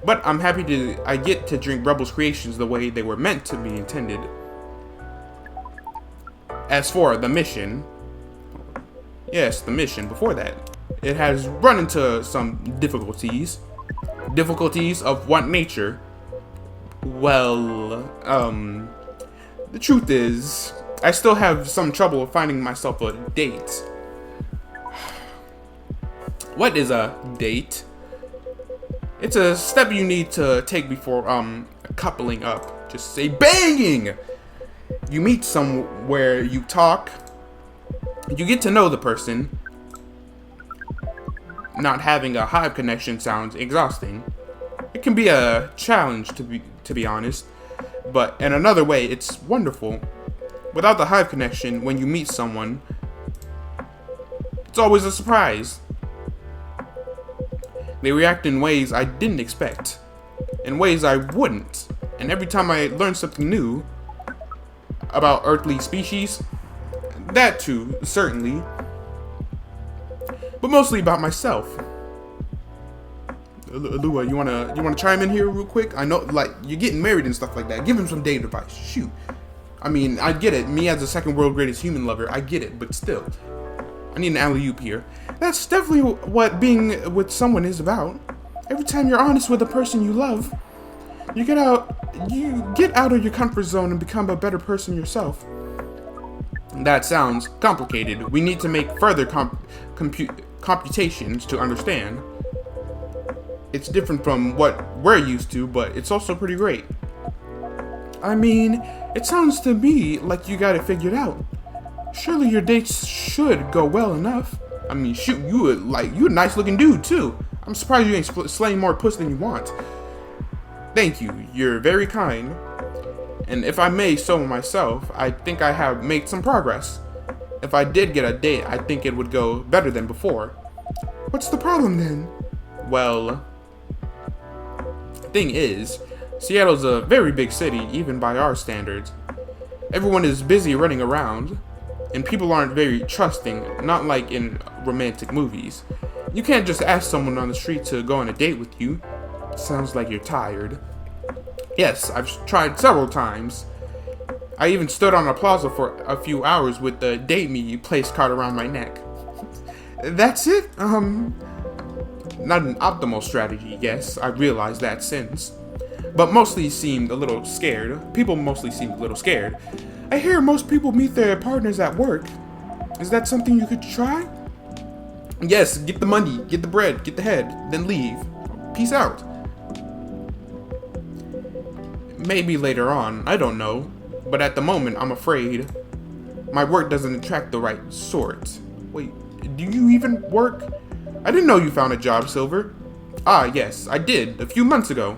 But I'm happy I get to drink Rebel's creations the way they were meant to be intended. As for the mission, yes, the mission before that, it has run into some difficulties. Difficulties of what nature? Well, the truth is, I still have some trouble finding myself a date. What is a date? It's a step you need to take before coupling up. Just say banging! You meet somewhere, you talk, you get to know the person. Not having a hive connection sounds exhausting. It can be a challenge to be honest, but in another way, it's wonderful. Without the hive connection, when you meet someone, it's always a surprise. They react in ways I didn't expect, in ways I wouldn't, and every time I learn something new about earthly species, that too, certainly, but mostly about myself. Lua, you wanna chime in here real quick? I know, like, you're getting married and stuff like that. Give him some dating advice. Shoot. I mean, I get it. Me as a second world greatest human lover, I get it. But still, I need an alley-oop here. That's definitely what being with someone is about. Every time you're honest with the person you love, you get out of your comfort zone and become a better person yourself. That sounds complicated. We need to make further computations to understand. It's different from what we're used to, but it's also pretty great. I mean, it sounds to me like you got it figured out. Surely your dates should go well enough. I mean, shoot, you a nice looking dude too. I'm surprised you ain't slaying more puss than you want. Thank you, you're very kind. And if I may so myself, I think I have made some progress. If I did get a date, I think it would go better than before. What's the problem then? Well, thing is, Seattle's a very big city, even by our standards. Everyone is busy running around, and people aren't very trusting, not like in romantic movies. You can't just ask someone on the street to go on a date with you. Sounds like you're tired. Yes, I've tried several times. I even stood on a plaza for a few hours with the date me place card around my neck. That's it? Not an optimal strategy, yes, I realized that since. But mostly seemed a little scared. People mostly seemed a little scared. I hear most people meet their partners at work. Is that something you could try? Yes, get the money, get the bread, get the head, then leave. Peace out. Maybe later on, I don't know. But at the moment, I'm afraid. My work doesn't attract the right sort. Wait, do you even work? I didn't know you found a job, Silver. Ah, yes, I did, a few months ago.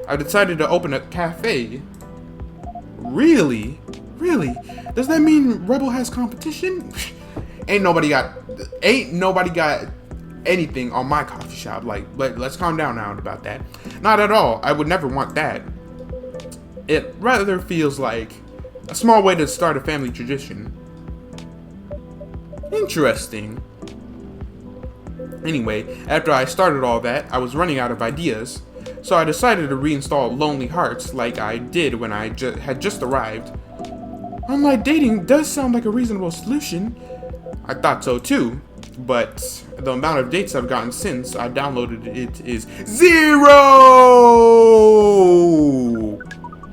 I decided to open a cafe. Really? Really? Does that mean Rebel has competition? Ain't nobody got anything on my coffee shop. Like, let's calm down now about that. Not at all. I would never want that. It rather feels like a small way to start a family tradition. Interesting. Anyway, after I started all that, I was running out of ideas, so I decided to reinstall Lonely Hearts like I did when I had just arrived. Online dating does sound like a reasonable solution. I thought so too, but the amount of dates I've gotten since I downloaded it is 0!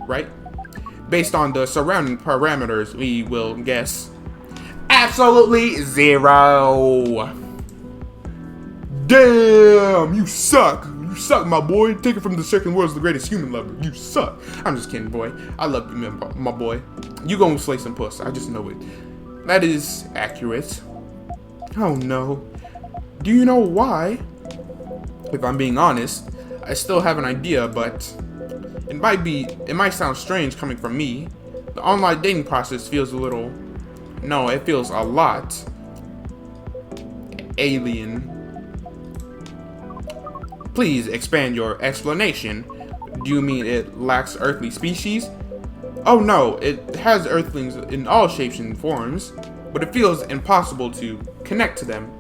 Right? Based on the surrounding parameters, we will guess absolutely 0. Damn, you suck. You suck, my boy. Take it from the second world's the greatest human lover. You suck. I'm just kidding, boy. I love you, my boy. You gonna slay some puss. I just know it. That is accurate. Oh no. Do you know why? If I'm being honest, I still have an idea, but it might sound strange coming from me. The online dating process feels a little, no, it feels a lot alien. Please expand your explanation. Do you mean it lacks earthly species? Oh no, it has earthlings in all shapes and forms, but it feels impossible to connect to them.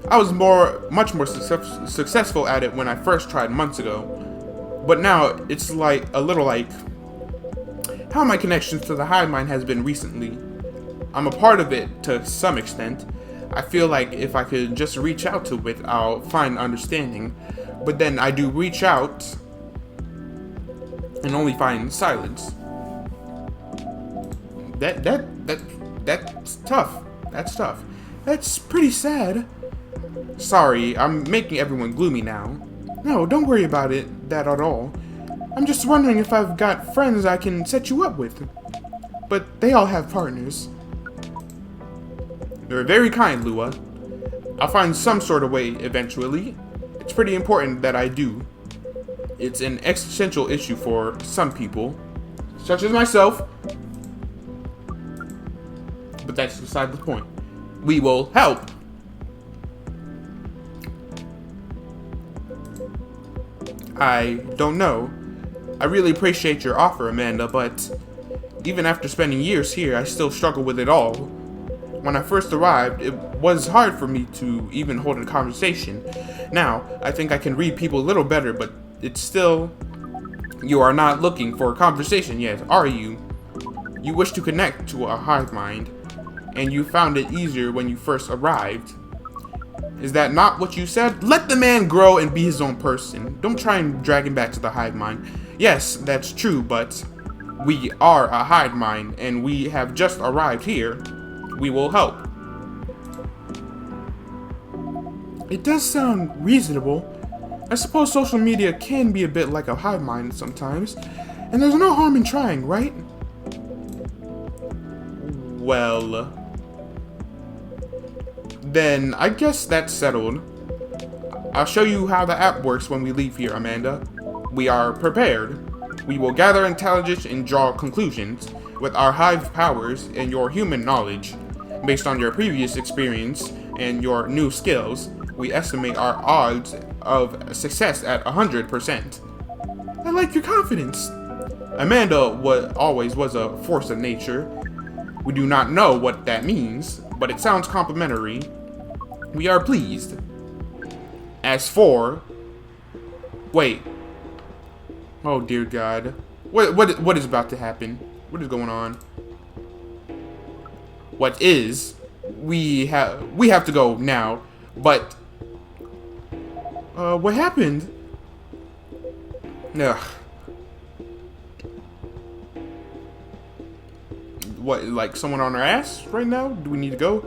I was much more successful at it when I first tried months ago, but now it's like a little like how my connections to the hive mind has been recently. I'm a part of it to some extent. I feel like if I could just reach out to it, I'll find understanding, but then I do reach out and only find silence. That's tough. That's tough. That's pretty sad. Sorry, I'm making everyone gloomy now. No, don't worry about that at all. I'm just wondering if I've got friends I can set you up with. But they all have partners. You're very kind, Lua. I'll find some sort of way eventually. It's pretty important that I do. It's an existential issue for some people, such as myself. But that's beside the point. We will help. I don't know. I really appreciate your offer, Amanda, but even after spending years here, I still struggle with it all. When I first arrived, it was hard for me to even hold a conversation. Now, I think I can read people a little better, but it's still... You are not looking for a conversation yet, are you? You wish to connect to a hive mind, and you found it easier when you first arrived. Is that not what you said? Let the man grow and be his own person. Don't try and drag him back to the hive mind. Yes, that's true, but we are a hive mind, and we have just arrived here. We will help. It does sound reasonable. I suppose social media can be a bit like a hive mind sometimes, and there's no harm in trying, right? Well, then I guess that's settled. I'll show you how the app works when we leave here, Amanda. We are prepared. We will gather intelligence and draw conclusions with our hive powers and your human knowledge. Based on your previous experience and your new skills, we estimate our odds of success at 100%. I like your confidence. Amanda always was a force of nature. We do not know what that means, but it sounds complimentary. We are pleased. As for... Wait. Oh dear God. What is about to happen? What is going on? What is? We have to go now. But what happened? Ugh. What, like someone on our ass right now? Do we need to go?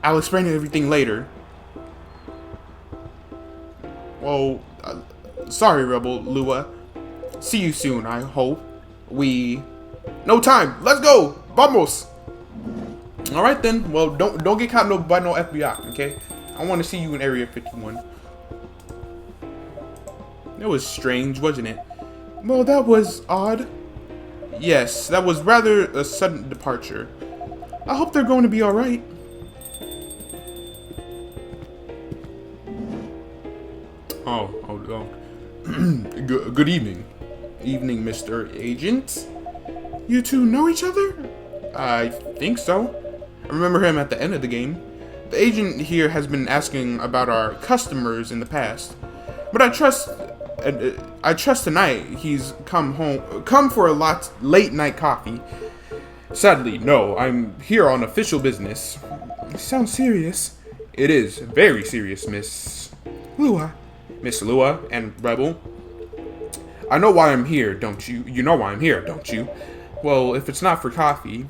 I'll explain everything later. Well, sorry, Rebel Lua. See you soon, I hope. No time. Let's go. Vamos. All right then. Well, don't get caught by no FBI, okay? I want to see you in Area 51. That was strange, wasn't it? Well, that was odd. Yes, that was rather a sudden departure. I hope they're going to be all right. Oh. Good evening. Evening, Mr. Agent. You two know each other? I think so. I remember him at the end of the game. The agent here has been asking about our customers in the past, but I trust tonight he's come for a late night coffee. Sadly, no, I'm here on official business. It sounds serious. It is very serious, Miss Lua. Miss Lua and Rebel. I know why I'm here, don't you? You know why I'm here, don't you? Well, if it's not for coffee,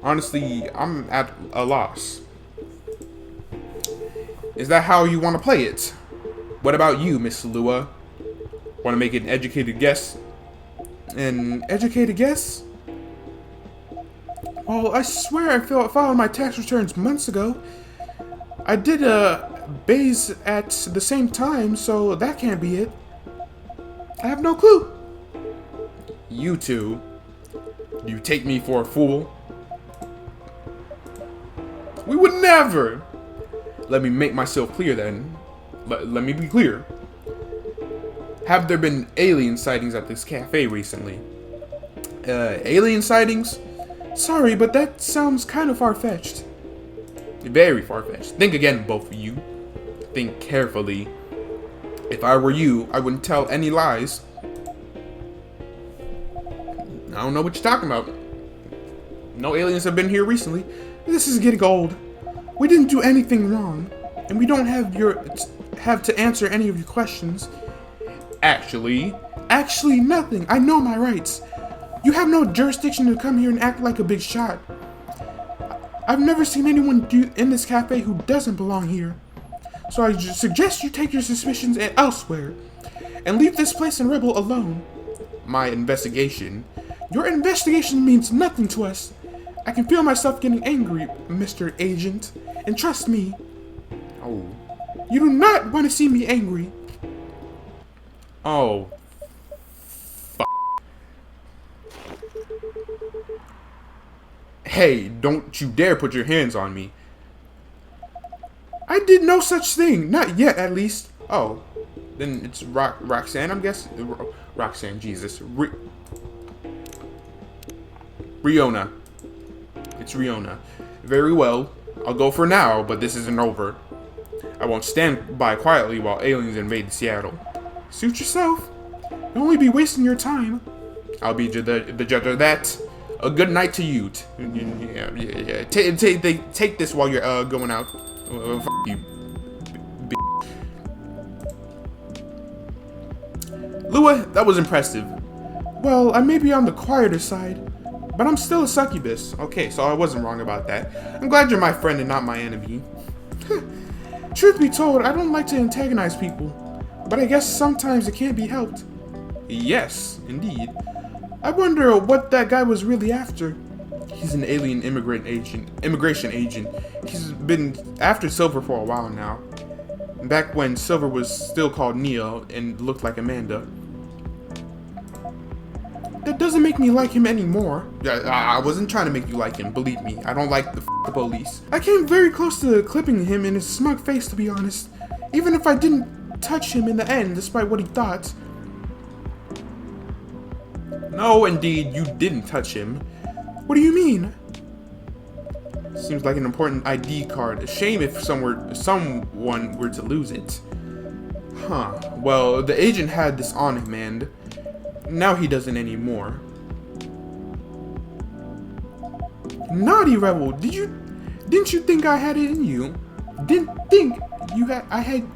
honestly, I'm at a loss. Is that how you want to play it? What about you, Miss Lua? Want to make an educated guess? An educated guess? Well, I swear I filed my tax returns months ago. I did a bays at the same time, so that can't be it. I have no clue. You two, you take me for a fool? We would never. Let me make myself clear then. Let me be clear. Have there been alien sightings at this cafe recently? Alien sightings? Sorry, but that sounds kind of far-fetched. Very far-fetched. Think again, both of you. Think carefully. If I were you, I wouldn't tell any lies. I don't know what you're talking about. No aliens have been here recently. This is getting old. We didn't do anything wrong, and we don't have to answer any of your questions. Actually, nothing. I know my rights. You have no jurisdiction to come here and act like a big shot. I've never seen anyone in this cafe who doesn't belong here. So I suggest you take your suspicions elsewhere and leave this place in Rebel alone. My investigation? Your investigation means nothing to us. I can feel myself getting angry, Mr. Agent. And trust me. Oh. You do not want to see me angry. Oh. Hey, don't you dare put your hands on me. I did no such thing. Not yet, at least. Oh. Then it's Roxanne, I'm guessing. Roxanne, Jesus. Riona. It's Riona. Very well. I'll go for now, but this isn't over. I won't stand by quietly while aliens invade Seattle. Suit yourself. You'll only be wasting your time. I'll be the judge of that. A good night to you. Yeah. Take this while you're going out. F you. Lua, that was impressive. Well, I may be on the quieter side, but I'm still a succubus. Okay, so I wasn't wrong about that. I'm glad you're my friend and not my enemy. Truth be told, I don't like to antagonize people, but I guess sometimes it can't be helped. Yes, indeed. I wonder what that guy was really after. He's an alien immigration agent. He's been after Silver for a while now. Back when Silver was still called Neo and looked like Amanda. That doesn't make me like him anymore. I wasn't trying to make you like him, believe me. I don't like the police. I came very close to clipping him in his smug face, to be honest. Even if I didn't touch him in the end, despite what he thought. No, indeed, you didn't touch him. What do you mean? Seems like an important ID card. A shame if someone were to lose it. Huh. Well, the agent had this on him, and now he doesn't anymore. Naughty Rebel, didn't you think I had it in you? Didn't think I had.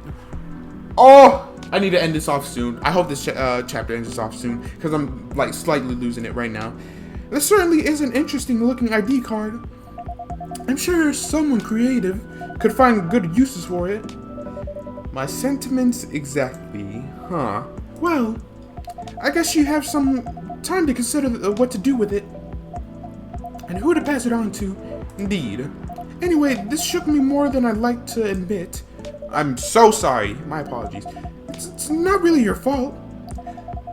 Oh! I need to end this off soon. I hope this chapter ends off soon, because I'm like slightly losing it right now. This certainly is an interesting looking ID card. I'm sure someone creative could find good uses for it. My sentiments exactly, huh? Well, I guess you have some time to consider what to do with it. And who to pass it on to. Indeed. Anyway, this shook me more than I'd like to admit. I'm so sorry. My apologies. It's not really your fault.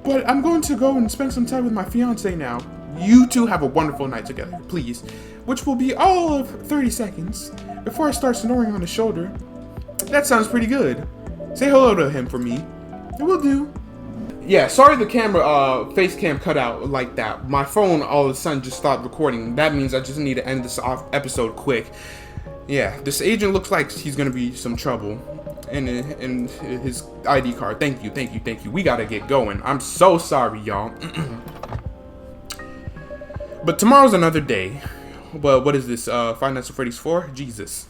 But I'm going to go and spend some time with my fiance now. You two have a wonderful night together, please. Which will be all of 30 seconds before I start snoring on his shoulder. That sounds pretty good. Say hello to him for me. It will do. Yeah, sorry the camera, face cam cut out like that. My phone all of a sudden just stopped recording. That means I just need to end this episode quick. Yeah, this agent looks like he's gonna be some trouble. And his ID card. Thank you. We gotta get going. I'm so sorry, y'all. But tomorrow's another day. Well, what is this? Five Nights at Freddy's 4? Jesus.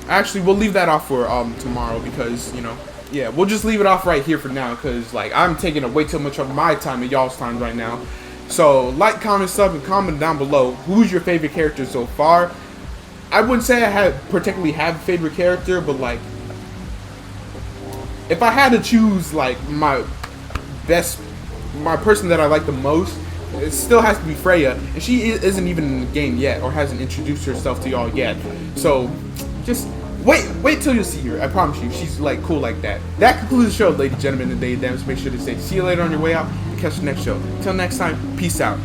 Actually, we'll leave that off for tomorrow because, you know, yeah, we'll just leave it off right here for now because, like, I'm taking way too much of my time and y'all's time right now. So like, comment, sub, and comment down below who's your favorite character so far. I wouldn't say I particularly have a favorite character, but like, if I had to choose like my person that I like the most, it still has to be Freya, and she isn't even in the game yet, or hasn't introduced herself to y'all yet. So just wait till you see her. I promise you, she's like cool like that. That concludes the show, ladies and gentlemen. Today, make sure to say see you later on your way out, and catch the next show. Till next time, peace out.